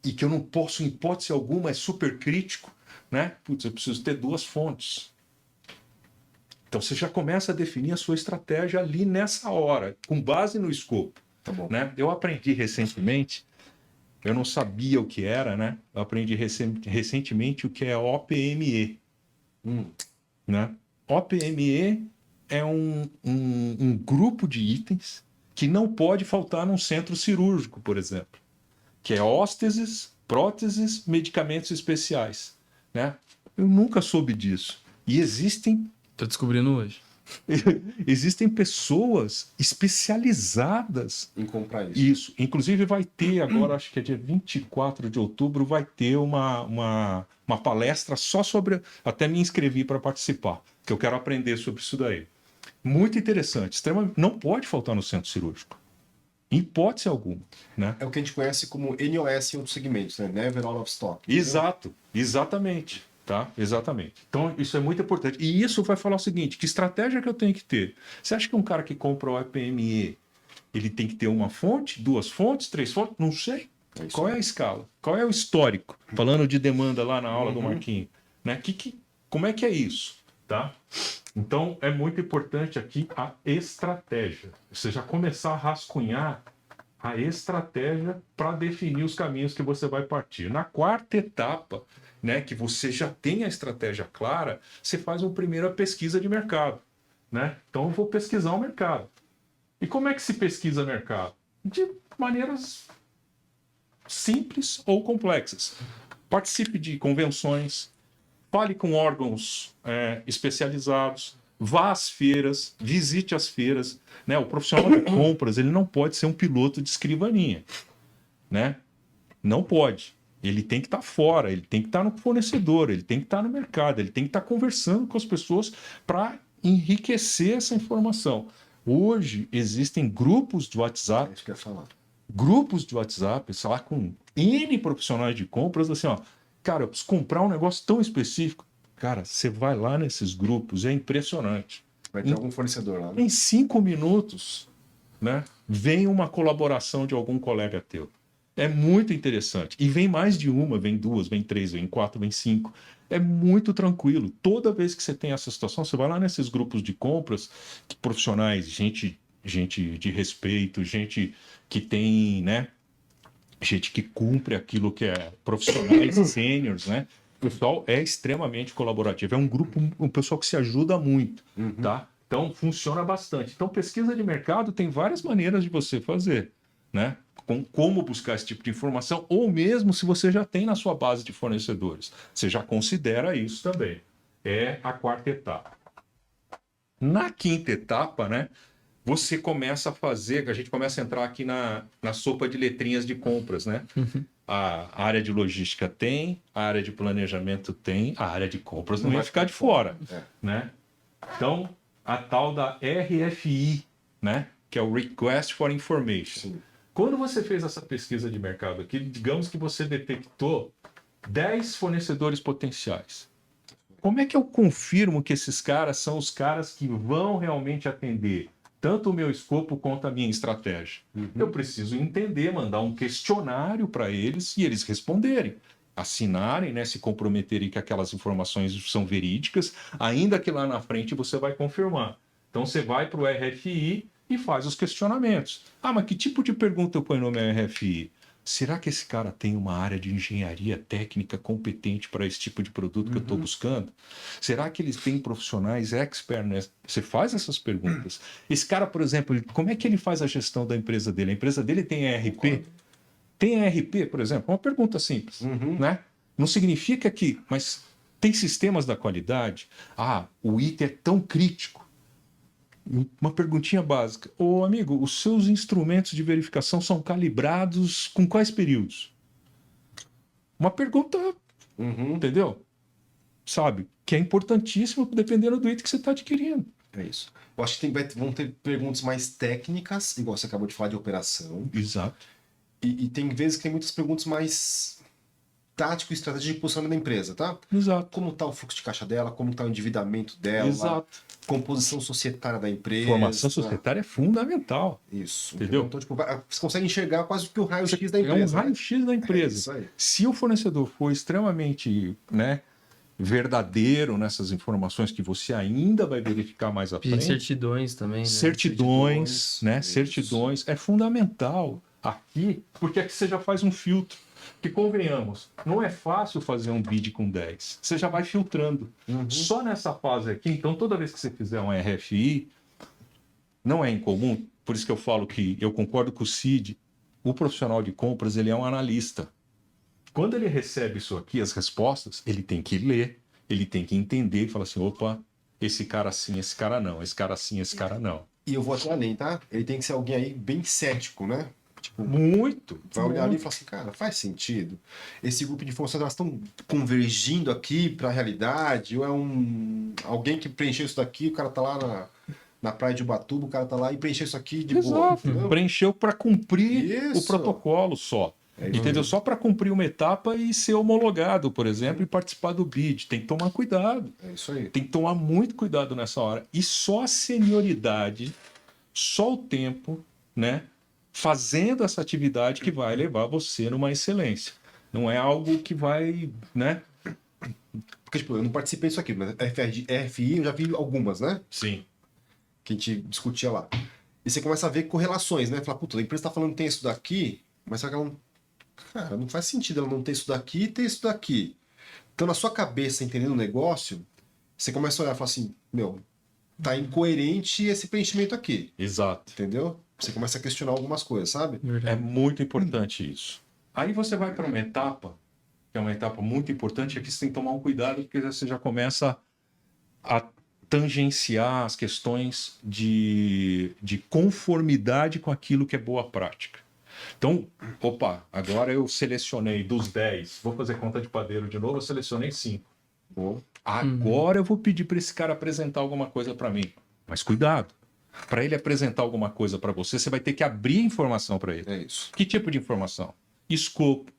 e que eu não posso, em hipótese alguma, é super crítico, né? Putz, eu preciso ter 2 fontes. Então você já começa a definir a sua estratégia ali nessa hora, com base no escopo. Tá bom. Né? Eu aprendi recentemente, eu não sabia o que era, né? Eu aprendi recentemente o que é OPME. Né? OPME é um grupo de itens que não pode faltar num centro cirúrgico, por exemplo, que é hósteses, próteses, medicamentos especiais. Né? Eu nunca soube disso. E Tô descobrindo hoje. existem pessoas especializadas Em comprar isso. Isso. Inclusive vai ter agora, acho que é dia 24 de outubro, vai ter uma palestra só sobre... Até me inscrevi para participar, que eu quero aprender sobre isso daí. Muito interessante. Não pode faltar no centro cirúrgico. Em hipótese alguma. Né? É o que a gente conhece como NOS em outros segmentos, né? Never out of stock. Exato. Exatamente. Tá? Exatamente. Então, isso é muito importante. E isso vai falar o seguinte, que estratégia que eu tenho que ter? Você acha que um cara que compra o EPME, ele tem que ter uma fonte, 2 fontes, 3 fontes? Não sei. Qual é a escala? Qual é o histórico? Falando de demanda lá na aula do Marquinhos. Né? Como é que é isso? Tá? Então, é muito importante aqui a estratégia. Você já começar a rascunhar a estratégia para definir os caminhos que você vai partir. Na quarta etapa, né, que você já tem a estratégia clara, você faz uma primeira pesquisa de mercado. Né? Então, eu vou pesquisar o mercado. E como é que se pesquisa mercado? De maneiras simples ou complexas. Participe de convenções, fale com órgãos especializados, vá às feiras, visite as feiras. Né? O profissional de compras, ele não pode ser um piloto de escrivaninha. Né? Não pode. Ele tem que estar fora, ele tem que estar no fornecedor, ele tem que estar no mercado, ele tem que estar conversando com as pessoas para enriquecer essa informação. Hoje existem grupos de WhatsApp, É isso que eu ia falar. grupos de WhatsApp, sei lá, com N profissionais de compras, assim, ó, cara, eu preciso comprar um negócio tão específico. Cara, você vai lá nesses grupos, é impressionante. Vai ter algum fornecedor lá, né? Em 5 minutos, né, vem uma colaboração de algum colega teu. É muito interessante. E vem mais de uma, vem 2, vem 3, vem 4, vem 5. É muito tranquilo. Toda vez que você tem essa situação, você vai lá nesses grupos de compras, profissionais, gente de respeito, gente que tem, né? Gente que cumpre aquilo que é profissionais sêniores, né? O pessoal é extremamente colaborativo. É um grupo, um pessoal que se ajuda muito, tá? Então, funciona bastante. Então, pesquisa de mercado tem várias maneiras de você fazer, né? como buscar esse tipo de informação, ou mesmo se você já tem na sua base de fornecedores. Você já considera isso também. É a quarta etapa. Na quinta etapa, né, você começa a fazer, a gente começa a entrar aqui na sopa de letrinhas de compras, né? A área de logística tem, a área de planejamento tem, a área de compras não vai ficar de fora, né? Então, a tal da RFI, né, que é o Request for Information. Sim. Quando você fez essa pesquisa de mercado aqui, digamos que você detectou 10 fornecedores potenciais. Como é que eu confirmo que esses caras são os caras que vão realmente atender tanto o meu escopo quanto a minha estratégia? Eu preciso entender, mandar um questionário para eles e eles responderem. Assinarem, né, se comprometerem que aquelas informações são verídicas, ainda que lá na frente você vai confirmar. Então você vai para o RFI e faz os questionamentos. Ah, mas que tipo de pergunta eu ponho no meu RFI? Será que esse cara tem uma área de engenharia técnica competente para esse tipo de produto que eu estou buscando? Será que eles têm profissionais expert, né? Você faz essas perguntas. Esse cara, por exemplo, como é que ele faz a gestão da empresa dele? A empresa dele tem ERP? Tem ERP, por exemplo? Uma pergunta simples, né? Não significa que... Mas tem sistemas da qualidade? Ah, o item é tão crítico. Uma perguntinha básica. Ô, amigo, os seus instrumentos de verificação são calibrados com quais períodos? Uma pergunta, entendeu? Sabe? Que é importantíssimo dependendo do item que você está adquirindo. É isso. Eu acho que vão ter perguntas mais técnicas, igual você acabou de falar de operação. Exato. E tem vezes que tem muitas perguntas mais tático e estratégico de posicionamento da empresa, tá? Exato. Como está o fluxo de caixa dela, como está o endividamento dela, Exato. composição societária da empresa. Formação societária é fundamental. Isso. Entendeu? Então, tipo, você consegue enxergar quase que o raio-x da empresa. É um raio-x da empresa. É isso aí. Se o fornecedor for extremamente, né, verdadeiro nessas informações que você ainda vai verificar mais à Pedir frente. certidões também, né? Certidões, né? Isso. Certidões é fundamental aqui, porque aqui você já faz um filtro. Que convenhamos, não é fácil fazer um bid com 10. Você já vai filtrando. Só nessa fase aqui, então toda vez que você fizer um RFI, não é incomum, por isso que eu falo que eu concordo com o Cid, o profissional de compras, ele é um analista. Quando ele recebe isso aqui, as respostas, ele tem que ler, ele tem que entender e falar assim, opa, esse cara sim, esse cara não, esse cara sim, esse cara não. E eu vou até além, tá? Ele tem que ser alguém aí bem cético, né? Tipo, Muito. vai olhar ali e falar assim, cara, faz sentido? Esse grupo de informações, elas estão convergindo aqui para a realidade? Ou é alguém que preencheu isso daqui, o cara tá lá na praia de Ubatuba, o cara tá lá e preencheu isso aqui de boa. Exato. Entendeu? Preencheu para cumprir Isso. o protocolo só. isso Entendeu? aí. Só para cumprir uma etapa e ser homologado, por exemplo, e participar do bid. Tem que tomar cuidado. É isso aí. Tem que tomar muito cuidado nessa hora. E só a senioridade, só o tempo, né? Fazendo essa atividade que vai levar você numa excelência. Não é algo que vai, né? Porque, tipo, eu não participei disso aqui, mas RFI eu já vi algumas, né? Sim. Que a gente discutia lá. E você começa a ver correlações, né? Fala, puta, a empresa tá falando que tem isso daqui, mas só que ela não... Cara, não faz sentido ela não ter isso daqui e ter isso daqui. Então, na sua cabeça, entendendo o negócio, você começa a olhar e fala assim, meu, tá incoerente esse preenchimento aqui. Exato. Entendeu? Você começa a questionar algumas coisas, sabe? É muito importante isso. Aí você vai para uma etapa, que é uma etapa muito importante, aqui você tem que tomar um cuidado, porque você já começa a tangenciar as questões de conformidade com aquilo que é boa prática. Então, opa, agora eu selecionei dos 10, vou fazer conta de padeiro de novo, eu selecionei 5. Agora eu vou pedir para esse cara apresentar alguma coisa para mim. Mas cuidado, para ele apresentar alguma coisa para você, você vai ter que abrir informação para ele. É isso. Que tipo de informação? Escopo,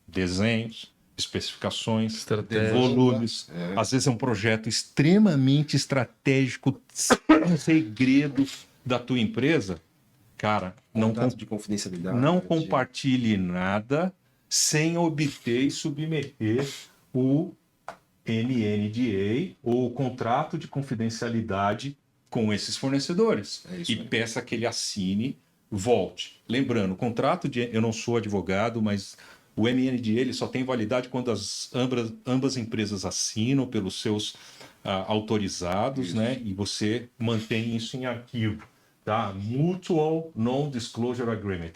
desenhos, especificações, Estratégia. volumes. Às vezes é um projeto extremamente estratégico, um segredo da tua empresa. Cara, Contrato de confidencialidade. não compartilhe nada sem obter e submeter o NDA ou o contrato de confidencialidade com esses fornecedores. É isso E aí. peça que ele assine, volte. Lembrando, o contrato de... Eu não sou advogado, mas o MNDA ele só tem validade quando ambas empresas assinam pelos seus autorizados, né? E você mantém isso em arquivo. Tá? Mutual Non-Disclosure Agreement.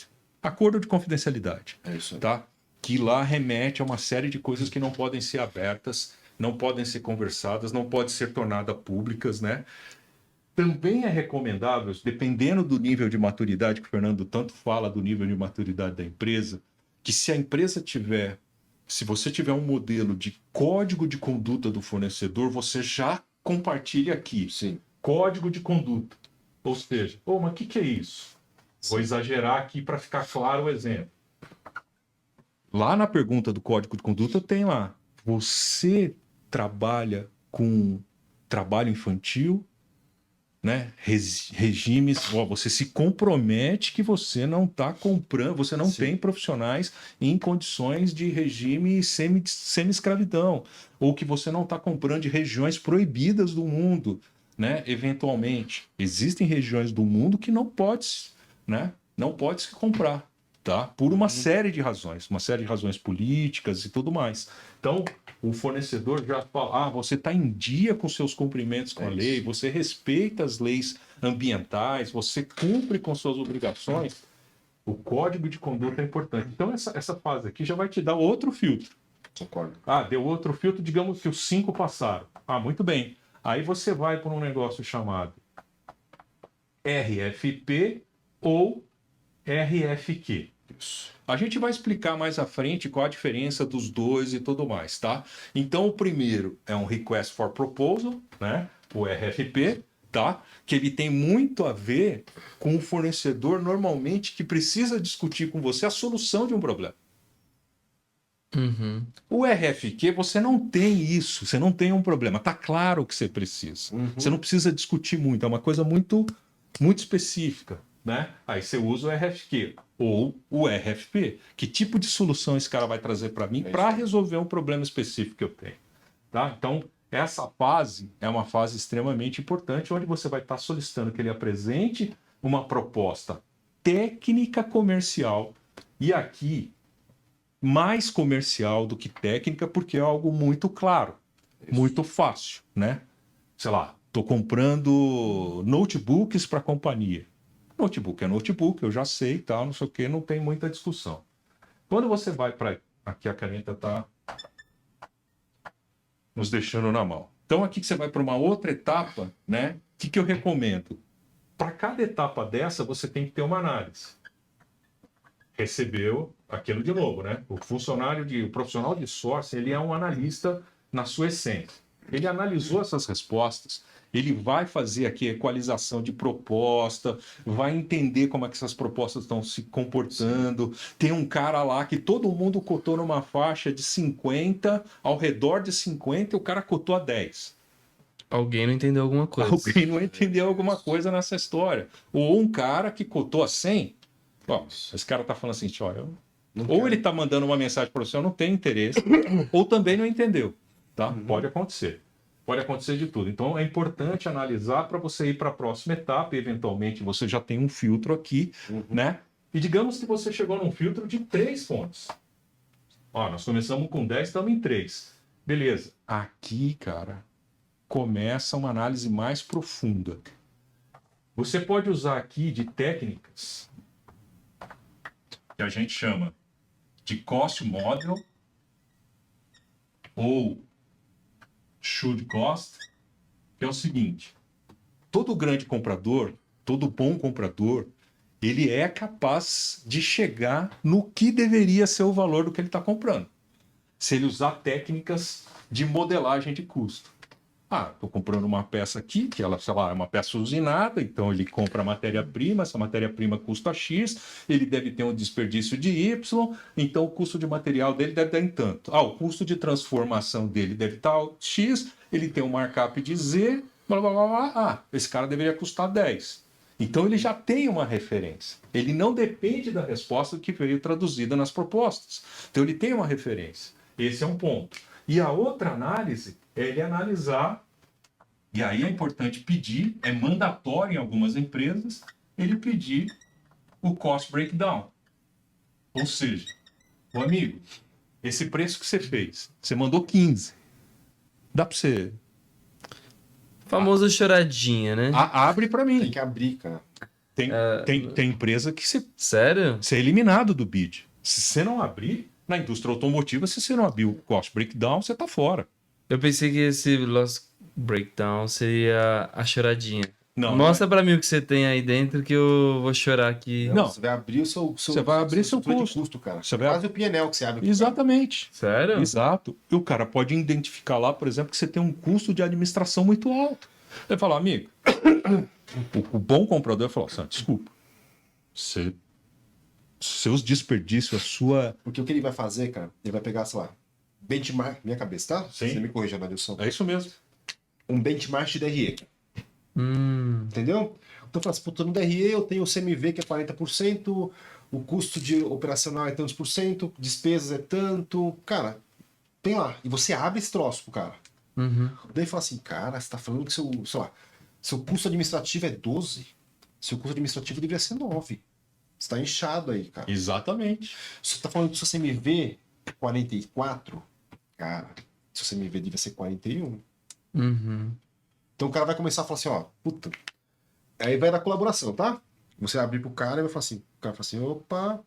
Acordo de confidencialidade. É isso aí. Tá? Que lá remete a uma série de coisas que não podem ser abertas, não podem ser conversadas, não podem ser tornadas públicas, né? Também é recomendável, dependendo do nível de maturidade, que o Fernando tanto fala do nível de maturidade da empresa, que se a empresa tiver, se você tiver um modelo de código de conduta do fornecedor, você já compartilha aqui. Sim. Código de conduta. Ou seja, mas o que é isso? Vou exagerar aqui para ficar claro o exemplo. Lá na pergunta do código de conduta tem lá, você trabalha com trabalho infantil, né? Regimes, você se compromete que você não está comprando, você não tem profissionais em condições de regime semi-escravidão, ou que você não está comprando de regiões proibidas do mundo, né? Eventualmente, existem regiões do mundo que não pode, né? Não pode se comprar, tá? Por uma série de razões políticas e tudo mais. Então, o fornecedor já fala, você está em dia com seus cumprimentos com a lei, você respeita as leis ambientais, você cumpre com suas obrigações. O código de conduta é importante. Então, essa fase aqui já vai te dar outro filtro. Concordo. Deu outro filtro, digamos que os 5 passaram. Muito bem. Aí você vai para um negócio chamado RFP ou RFQ. A gente vai explicar mais à frente qual a diferença dos dois e tudo mais, tá? Então, o primeiro é um Request for Proposal, né? O RFP, tá? Que ele tem muito a ver com o fornecedor, normalmente, que precisa discutir com você a solução de um problema. Uhum. O RFQ, você não tem isso, você não tem um problema. Tá claro o que você precisa. Você não precisa discutir muito, é uma coisa muito, muito específica, né? Aí você usa o RFQ ou o RFP. Que tipo de solução esse cara vai trazer para mim para resolver um problema específico que eu tenho, tá? Então, essa fase é uma fase extremamente importante, onde você vai estar solicitando que ele apresente uma proposta técnica comercial. E aqui, mais comercial do que técnica, porque é algo muito claro, muito fácil, né? Sei lá, estou comprando notebooks para a companhia. Notebook é notebook, eu já sei, tal, não sei o que, não tem muita discussão. Quando você vai para... Aqui a caneta está nos deixando na mão. Então aqui que você vai para uma outra etapa, né? O que eu recomendo? Para cada etapa dessa, você tem que ter uma análise. Recebeu aquilo de novo, né? O profissional de sourcing, ele é um analista na sua essência. Ele analisou essas respostas, ele vai fazer aqui a equalização de proposta, vai entender como é que essas propostas estão se comportando. Tem um cara lá que todo mundo cotou numa faixa de 50, ao redor de 50, e o cara cotou a 10. Alguém não entendeu alguma coisa. Alguém não entendeu alguma coisa nessa história. Ou um cara que cotou a 100, esse cara tá falando assim, olha, ou ele tá mandando uma mensagem para você, eu não tenho interesse, ou também não entendeu, tá? Pode acontecer. Pode acontecer de tudo. Então, é importante analisar para você ir para a próxima etapa, e eventualmente você já tem um filtro aqui, né? E digamos que você chegou num filtro de 3 fontes. Nós começamos com 10, estamos em 3. Beleza. Aqui, cara, começa uma análise mais profunda. Você pode usar aqui de técnicas que a gente chama de cost model ou should cost, que é o seguinte: todo grande comprador, todo bom comprador, ele é capaz de chegar no que deveria ser o valor do que ele está comprando, se ele usar técnicas de modelagem de custo. Estou comprando uma peça aqui, que ela, sei lá, é uma peça usinada, então ele compra a matéria-prima, essa matéria-prima custa X, ele deve ter um desperdício de Y, então o custo de material dele deve dar em tanto. O custo de transformação dele deve estar X, ele tem um markup de Z, blá, blá, blá, blá. Esse cara deveria custar 10. Então ele já tem uma referência. Ele não depende da resposta que veio traduzida nas propostas. Então ele tem uma referência. Esse é um ponto. E a outra análise é ele analisar, e aí é importante pedir, é mandatório em algumas empresas, ele pedir o cost breakdown. Ou seja, amigo, esse preço que você fez, você mandou 15. Dá para você... Famoso choradinha, né? Abre para mim. Tem que abrir, cara. Tem empresa que Sério? você é eliminado do bid. Se você não abrir, na indústria automotiva, se você não abrir o cost breakdown, você tá fora. Eu pensei que esse loss breakdown seria a choradinha. Não, Mostra pra mim o que você tem aí dentro que eu vou chorar aqui. Não. Você vai abrir o seu Você vai abrir seu estrutura de custo. cara. Você vai- Quase o PNL que você abre. aqui, Exatamente. Sério? Exato. E o cara pode identificar lá, por exemplo, que você tem um custo de administração muito alto. Ele fala, amigo, o bom comprador falou assim, desculpa, seus desperdícios, a sua... Porque o que ele vai fazer, cara, ele vai pegar, sei lá, benchmark, minha cabeça, tá? Sim. Você me corrija, Nadilson. É isso mesmo. Um benchmark de DRE, entendeu? Então, fala assim, puta, no DRE eu tenho o CMV que é 40%, o custo de operacional é tantos por cento, despesas é tanto. Cara, tem lá. E você abre esse troço pro cara. Uhum. Daí fala assim, cara, você tá falando que seu, sei lá, seu custo administrativo é 12, seu custo administrativo deveria ser 9. Você tá inchado aí, cara. Exatamente. Você tá falando que seu CMV é 44, cara, seu CMV devia ser 41. Uhum. Então o cara vai começar a falar assim, ó, puta. Aí vai dar colaboração, tá? Você abrir pro cara e vai falar assim, o cara fala assim, opa,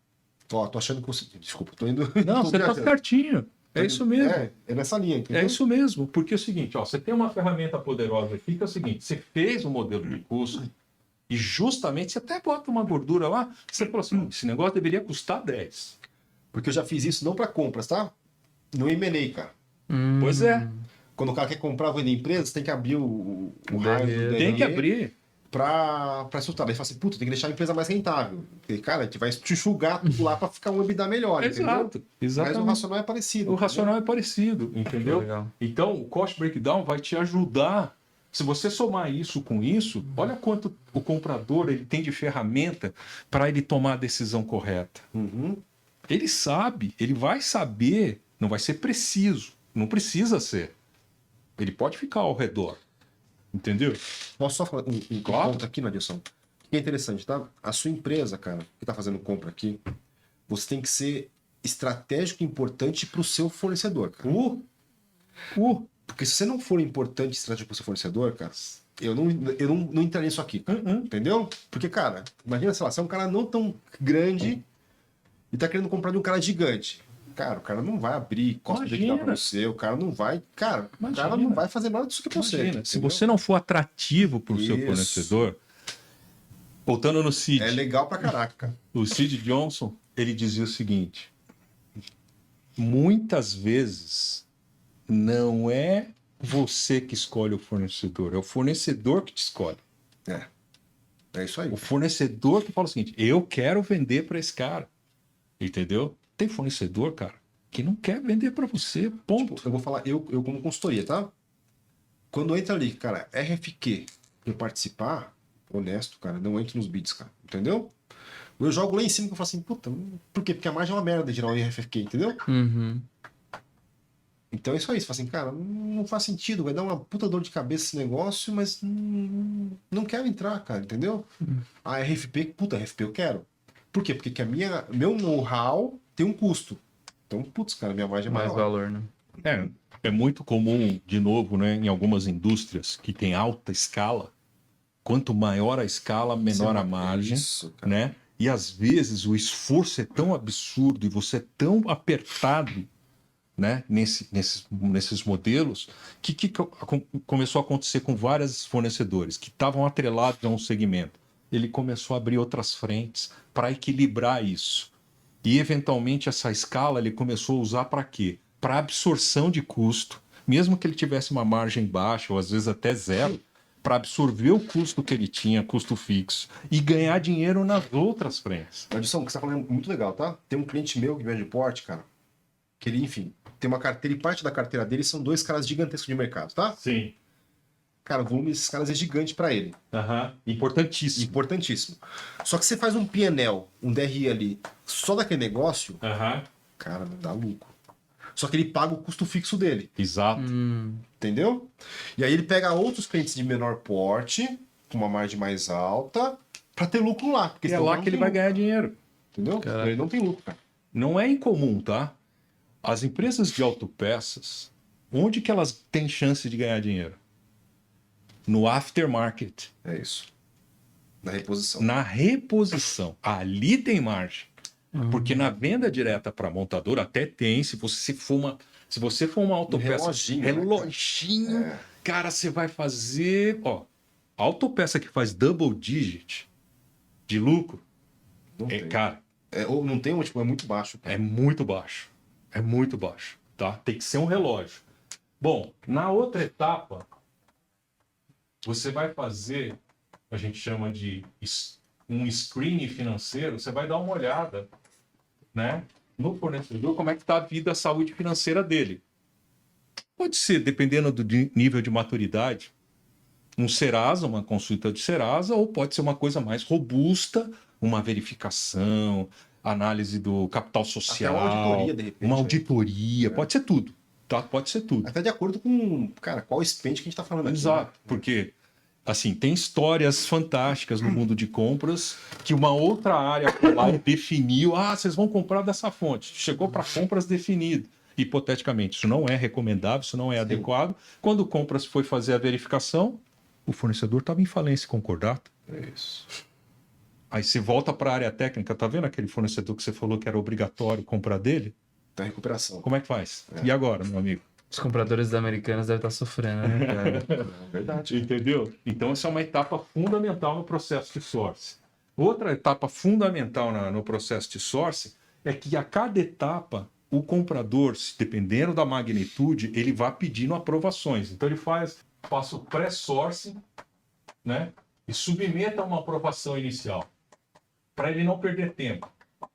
ó, tô achando que você. Desculpa, tô indo. Não, tô você tá viajando. certinho. É isso mesmo. É nessa linha, entendeu? É isso mesmo, porque é o seguinte, ó, você tem uma ferramenta poderosa aqui que é o seguinte, você fez um modelo de custo e justamente você até bota uma gordura lá, você fala assim, esse negócio deveria custar 10. Porque eu já fiz isso não pra compras, tá? No M&A, cara. Pois é, Quando o cara quer comprar ou vender empresa, você tem que abrir o raio do tem que DRE abrir. pra estruturar. Daí você fala assim, puta, tem que deixar a empresa mais rentável. E, cara, a gente vai te enxugar tudo lá pra ficar um EBITDA melhor, Exato, entendeu? Mas exatamente. o racional é parecido. O entendeu? racional é parecido, entendeu? Legal. Então, o cost breakdown vai te ajudar. Se você somar isso com isso, olha quanto o comprador ele tem de ferramenta para ele tomar a decisão correta. Uhum. Ele sabe, ele vai saber, não vai ser preciso, não precisa ser. Ele pode ficar ao redor, entendeu? Posso só falar um Claro. ponto aqui, Nadilson? O que é interessante, tá? A sua empresa, cara, que tá fazendo compra aqui, você tem que ser estratégico e importante pro seu fornecedor, cara. Porque se você não for importante e estratégico pro seu fornecedor, cara, eu não entraria nisso aqui, cara. Entendeu? Porque, cara, imagina, sei lá, você é um cara não tão grande e tá querendo comprar de um cara gigante. Cara, o cara não vai abrir costa de Imagina. pra você, o cara não vai. Cara, o cara Imagina. não vai fazer nada disso que você. Imagina, se entendeu? você não for atrativo para o seu Isso. fornecedor, voltando no Cid, É legal pra caraca, cara. o Cid Johnson, ele dizia o seguinte: muitas vezes não é você que escolhe o fornecedor, é o fornecedor que te escolhe. É isso aí. O fornecedor que fala o seguinte: eu quero vender para esse cara. Entendeu? Tem fornecedor, cara, que não quer vender para você. Ponto. Tipo, eu vou falar, eu como consultoria, tá? Quando entra ali, cara, RFQ pra eu participar, honesto, cara, não entro nos bids, cara. Entendeu? Eu jogo lá em cima que eu falo assim, puta, por quê? Porque a margem é uma merda gerar um RFQ, entendeu? Uhum. Então é isso aí. Você fala assim, cara, não faz sentido, vai dar uma puta dor de cabeça esse negócio, mas não quero entrar, cara, entendeu? A RFP, puta, RFP eu quero. Por quê? Porque que meu know-how tem um custo. Então, putz, cara, minha margem é Mais maior. valor, né? É muito comum, de novo, né, em algumas indústrias que tem alta escala, quanto maior a escala, menor a margem, Isso, cara. né? E às vezes o esforço é tão absurdo e você é tão apertado, né, nesses modelos, que começou a acontecer com vários fornecedores que estavam atrelados a um segmento. Ele começou a abrir outras frentes para equilibrar isso. E, eventualmente, essa escala ele começou a usar para quê? Para absorção de custo, mesmo que ele tivesse uma margem baixa, ou às vezes até zero, para absorver o custo que ele tinha, custo fixo, e ganhar dinheiro nas outras frentes. Adilson, o que você tá falando é muito legal, tá? Tem um cliente meu que vende porte, cara, que ele, enfim, tem uma carteira e parte da carteira dele são 2 caras gigantescos de mercado, tá? Sim. Cara, o volume desses caras é gigante para ele. Importantíssimo. Importantíssimo. Só que você faz um PNL, um DRI ali, só daquele negócio, cara, não dá lucro. Só que ele paga o custo fixo dele, Exato. entendeu? E aí ele pega outros clientes de menor porte, com uma margem mais alta, para ter lucro lá. Porque É senão lá não que ele tem vai lucro, ganhar dinheiro. entendeu? Caraca. Ele não tem lucro, cara. Não é incomum, tá? As empresas de autopeças, onde que elas têm chance de ganhar dinheiro? No aftermarket. É isso. Na reposição. Na reposição. Ali tem margem. Porque na venda direta para montadora até tem, se você for uma autopeça, reloginho, reloginho, né, cara, você vai fazer, ó, a autopeça que faz double digit de lucro, Não tem. cara, Ou não tem, tipo, é muito baixo. Cara. é muito baixo. É muito baixo, tá? Tem que ser um relógio. Bom, na outra etapa, você vai fazer, a gente chama de um screening financeiro, você vai dar uma olhada, né, no fornecedor, como é que está a vida, a saúde financeira dele. Pode ser, dependendo do nível de maturidade, um Serasa, uma consulta de Serasa, ou pode ser uma coisa mais robusta, uma verificação, análise do capital social, Até uma auditoria, de repente. uma auditoria, pode ser tudo, tá? Pode ser tudo. Até de acordo com, cara, qual spend que a gente tá falando aqui. Exato, né? porque assim, tem histórias fantásticas no mundo de compras que uma outra área foi lá e definiu, vocês vão comprar dessa fonte. Chegou para compras definido. Hipoteticamente, isso não é recomendável, isso não é adequado. Quando o compras foi fazer a verificação, o fornecedor estava em falência concordata. É isso. Aí você volta para a área técnica, tá vendo aquele fornecedor que você falou que era obrigatório comprar dele? Tá em recuperação. Como é que faz? E agora, meu amigo? Os compradores da Americanas devem estar sofrendo, né, cara? É verdade. Entendeu? Então, essa é uma etapa fundamental no processo de source. Outra etapa fundamental no processo de source é que a cada etapa, o comprador, dependendo da magnitude, ele vai pedindo aprovações. Então, ele passa o pré-source, né? E submeta uma aprovação inicial, para ele não perder tempo.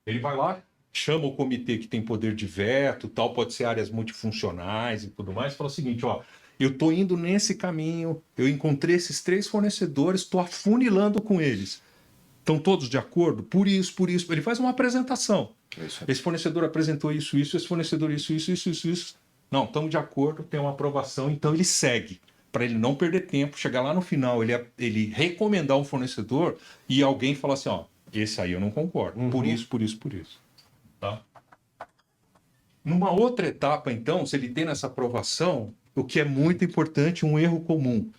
Ele vai lá, chama o comitê que tem poder de veto, tal, pode ser áreas multifuncionais e tudo mais, fala o seguinte, ó, eu estou indo nesse caminho, eu encontrei esses 3 fornecedores, estou afunilando com eles. Estão todos de acordo? Por isso. Ele faz uma apresentação. Isso. Esse fornecedor apresentou isso, esse fornecedor isso. Não, estamos de acordo, tem uma aprovação, então ele segue. Para ele não perder tempo, chegar lá no final, ele recomendar um fornecedor e alguém falar assim, ó, esse aí eu não concordo, por isso. Tá? Numa outra etapa, então, se ele tem essa aprovação, o que é muito importante, um erro comum.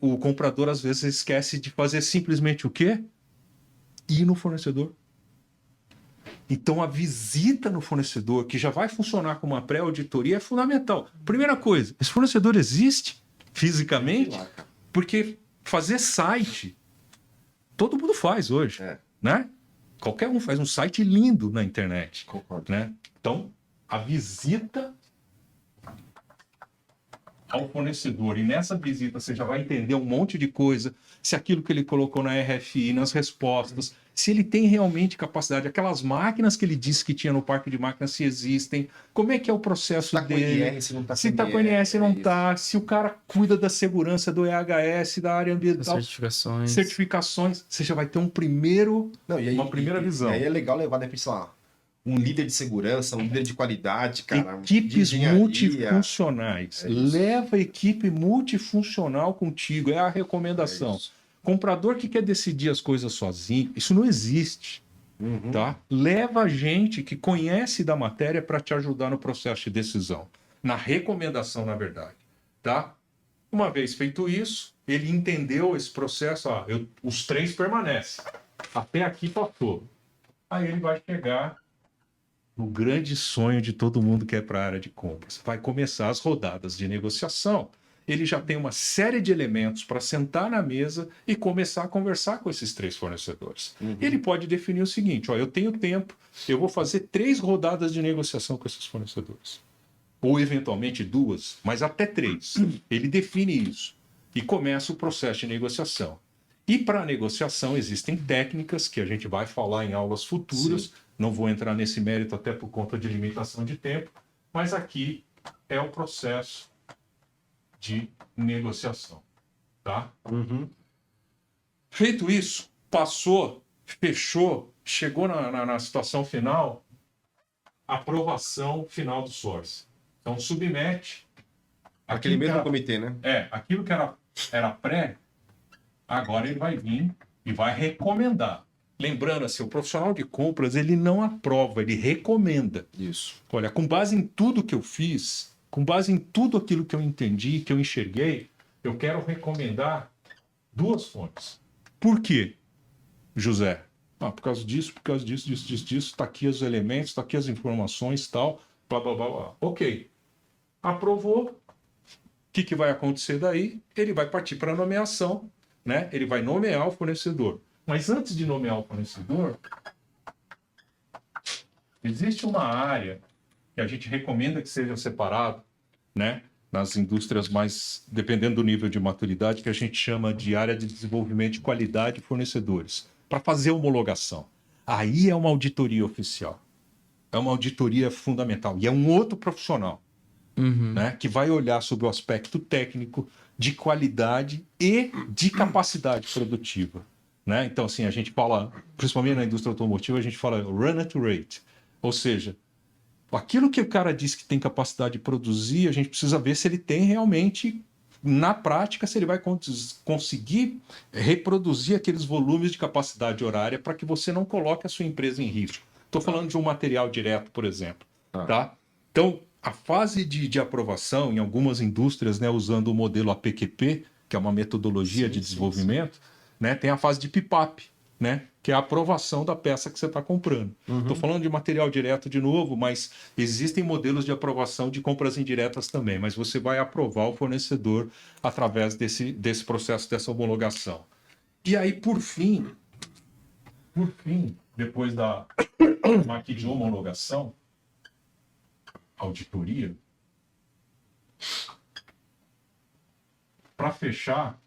O comprador, às vezes, esquece de fazer simplesmente o quê? Ir no fornecedor. Então, a visita no fornecedor, que já vai funcionar como uma pré-auditoria, é fundamental. Primeira coisa, esse fornecedor existe fisicamente? Porque fazer site, todo mundo faz hoje, né? Qualquer um faz um site lindo na internet. Concordo. Né? Então, a visita ao fornecedor, e nessa visita você já vai entender um monte de coisa, se aquilo que ele colocou na RFI, nas respostas, se ele tem realmente capacidade, aquelas máquinas que ele disse que tinha no parque de máquinas, se existem, como é que é o processo Tá com dele, IR, se não tá se com está com IR, INS, se não é isso. está, se o cara cuida da segurança do EHS, da área ambiental, certificações, você já vai ter uma primeira visão. E aí é legal levar, né, sei lá, um líder de segurança, um líder de qualidade, cara. de Equipes engenharia. multifuncionais. É isso. Leva a equipe multifuncional contigo. É a recomendação. É isso. Comprador que quer decidir as coisas sozinho, isso não existe. Tá? Leva gente que conhece da matéria para te ajudar no processo de decisão. Na recomendação, na verdade. Tá? Uma vez feito isso, ele entendeu esse processo. Os 3 permanecem. Até aqui passou. Aí ele vai chegar no grande sonho de todo mundo que é para a área de compras. Vai começar as rodadas de negociação. Ele já tem uma série de elementos para sentar na mesa e começar a conversar com esses 3 fornecedores. Ele pode definir o seguinte, eu tenho tempo, eu vou fazer 3 rodadas de negociação com esses fornecedores. Ou eventualmente 2, mas até 3. Ele define isso e começa o processo de negociação. E para a negociação existem técnicas que a gente vai falar em aulas futuras. Sim. Não vou entrar nesse mérito até por conta de limitação de tempo, mas aqui é o processo de negociação. Tá? Feito isso, passou, fechou, chegou na situação final, aprovação final do source. Então submete. Aquele mesmo comitê, né? Aquilo que era pré, agora ele vai vir e vai recomendar. Lembrando, assim, o profissional de compras, ele não aprova, ele recomenda. Isso. Olha, com base em tudo que eu fiz, com base em tudo aquilo que eu entendi, que eu enxerguei, eu quero recomendar 2 fontes. Por quê? José? Ah, por causa disso, disso, tá aqui os elementos, tá aqui as informações, tal, blá, blá, blá, blá. Ok. Aprovou. O que vai acontecer daí? Ele vai partir para a nomeação, né? Ele vai nomear o fornecedor. Mas antes de nomear o fornecedor, existe uma área que a gente recomenda que seja separado, né? Nas indústrias mais, dependendo do nível de maturidade, que a gente chama de área de desenvolvimento de qualidade de fornecedores, para fazer homologação. Aí é uma auditoria oficial. É uma auditoria fundamental. E é um outro profissional, né, que vai olhar sobre o aspecto técnico, de qualidade e de capacidade produtiva. Né? Então, assim, a gente fala, principalmente na indústria automotiva, a gente fala run at rate. Ou seja, aquilo que o cara diz que tem capacidade de produzir, a gente precisa ver se ele tem realmente, na prática, se ele vai conseguir reproduzir aqueles volumes de capacidade horária para que você não coloque a sua empresa em risco. Estou falando de um material direto, por exemplo. Tá? Então, a fase de aprovação, em algumas indústrias, né, usando o modelo APQP, que é uma metodologia de desenvolvimento, né, tem a fase de PPAP, né, que é a aprovação da peça que você está comprando. Estou falando de material direto de novo, mas existem modelos de aprovação de compras indiretas também, mas você vai aprovar o fornecedor através desse processo, dessa homologação. E aí, por fim, depois da marca de homologação, auditoria, para fechar,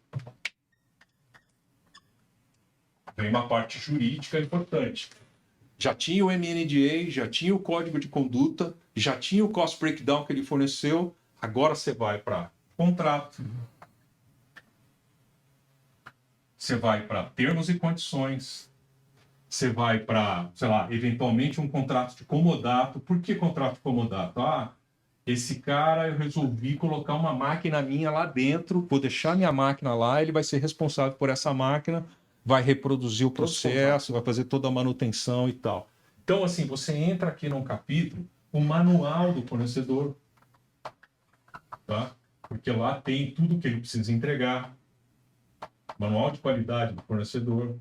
vem uma parte jurídica importante. Já tinha o MNDA, já tinha o código de conduta, já tinha o cost breakdown que ele forneceu, agora você vai para contrato, você vai para termos e condições, você vai para, sei lá, eventualmente um contrato de comodato. Por que contrato de comodato? Ah, esse cara, eu resolvi colocar uma máquina minha lá dentro, vou deixar minha máquina lá, ele vai ser responsável por essa máquina, vai reproduzir o processo, vai fazer toda a manutenção e tal. Então, assim, você entra aqui num capítulo, o manual do fornecedor, tá? Porque lá tem tudo que ele precisa entregar, manual de qualidade do fornecedor.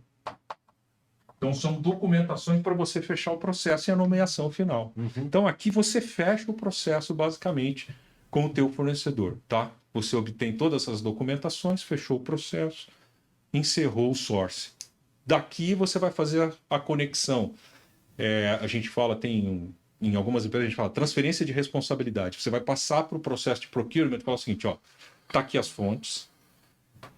Então, são documentações para você fechar o processo e a nomeação final. Então, aqui você fecha o processo, basicamente, com o teu fornecedor, tá? Você obtém todas essas documentações, fechou o processo, encerrou o source. Daqui, você vai fazer a conexão. A gente fala, em algumas empresas, a gente fala transferência de responsabilidade. Você vai passar para o processo de procurement e falar o seguinte, ó, tá aqui as fontes,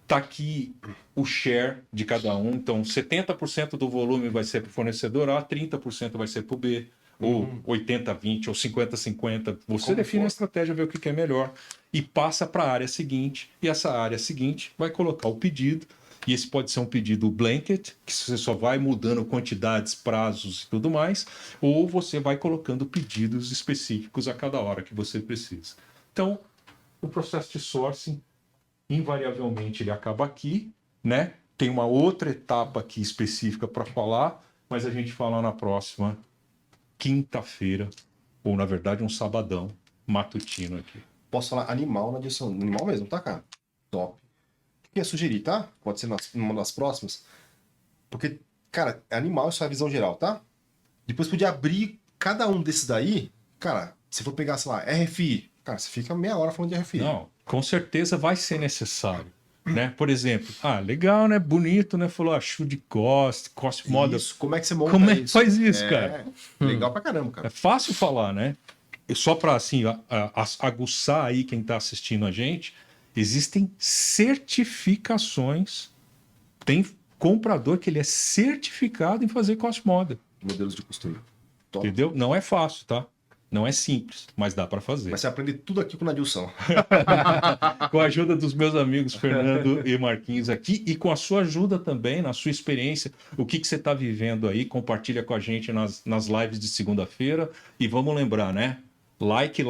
tá aqui o share de cada um. Então, 70% do volume vai ser para o fornecedor A, 30% vai ser para o B, ou 80-20, ou 50-50. Você define a estratégia, vê o que é melhor, e passa para a área seguinte. E essa área seguinte vai colocar o pedido, e esse pode ser um pedido blanket, que você só vai mudando quantidades, prazos e tudo mais, ou você vai colocando pedidos específicos a cada hora que você precisa. Então, o processo de sourcing, invariavelmente, ele acaba aqui, né? Tem uma outra etapa aqui específica para falar, mas a gente fala na próxima quinta-feira, ou na verdade um sabadão matutino aqui. Posso falar animal na edição? Animal mesmo, tá, cara? Top. O que eu ia sugerir, tá? Pode ser numa das próximas. Porque, cara, é animal, isso é a visão geral, tá? Depois podia abrir cada um desses daí. Cara, se for pegar, sei lá, RFI. Cara, você fica meia hora falando de RFI. Não, com certeza vai ser necessário. Né? Por exemplo, legal, né? Bonito, né? Falou, should cost model. Isso, como é que você monta Como é que isso? faz isso, cara? Legal pra caramba, cara. É fácil falar, né? E só para assim, aguçar aí quem está assistindo a gente, existem certificações. Tem comprador que ele é certificado em fazer cost model. Modelos de costura. Top. Entendeu? Não é fácil, tá? Não é simples, mas dá para fazer. Mas você aprende tudo aqui com o Nadilson. Com a ajuda dos meus amigos Fernando e Marquinhos aqui e com a sua ajuda também, na sua experiência, o que você está vivendo aí, compartilha com a gente nas lives de segunda-feira. E vamos lembrar, né? Like,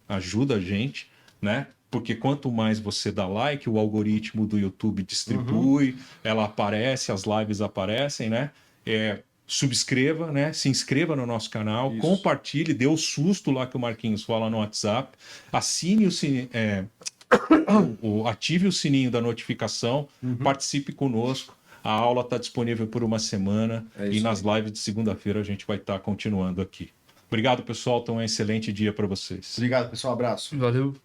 ajuda a gente, né? Porque quanto mais você dá like, o algoritmo do YouTube distribui, ela aparece, as lives aparecem, né? Subscreva, né? Se inscreva no nosso canal, isso. Compartilhe, dê o susto lá que o Marquinhos fala no WhatsApp, assine o sininho, ative o sininho da notificação, participe conosco. A aula está disponível por uma semana É e isso nas lives de segunda-feira a gente vai estar continuando aqui. Obrigado, pessoal. Então, um excelente dia para vocês. Obrigado, pessoal. Abraço. Valeu.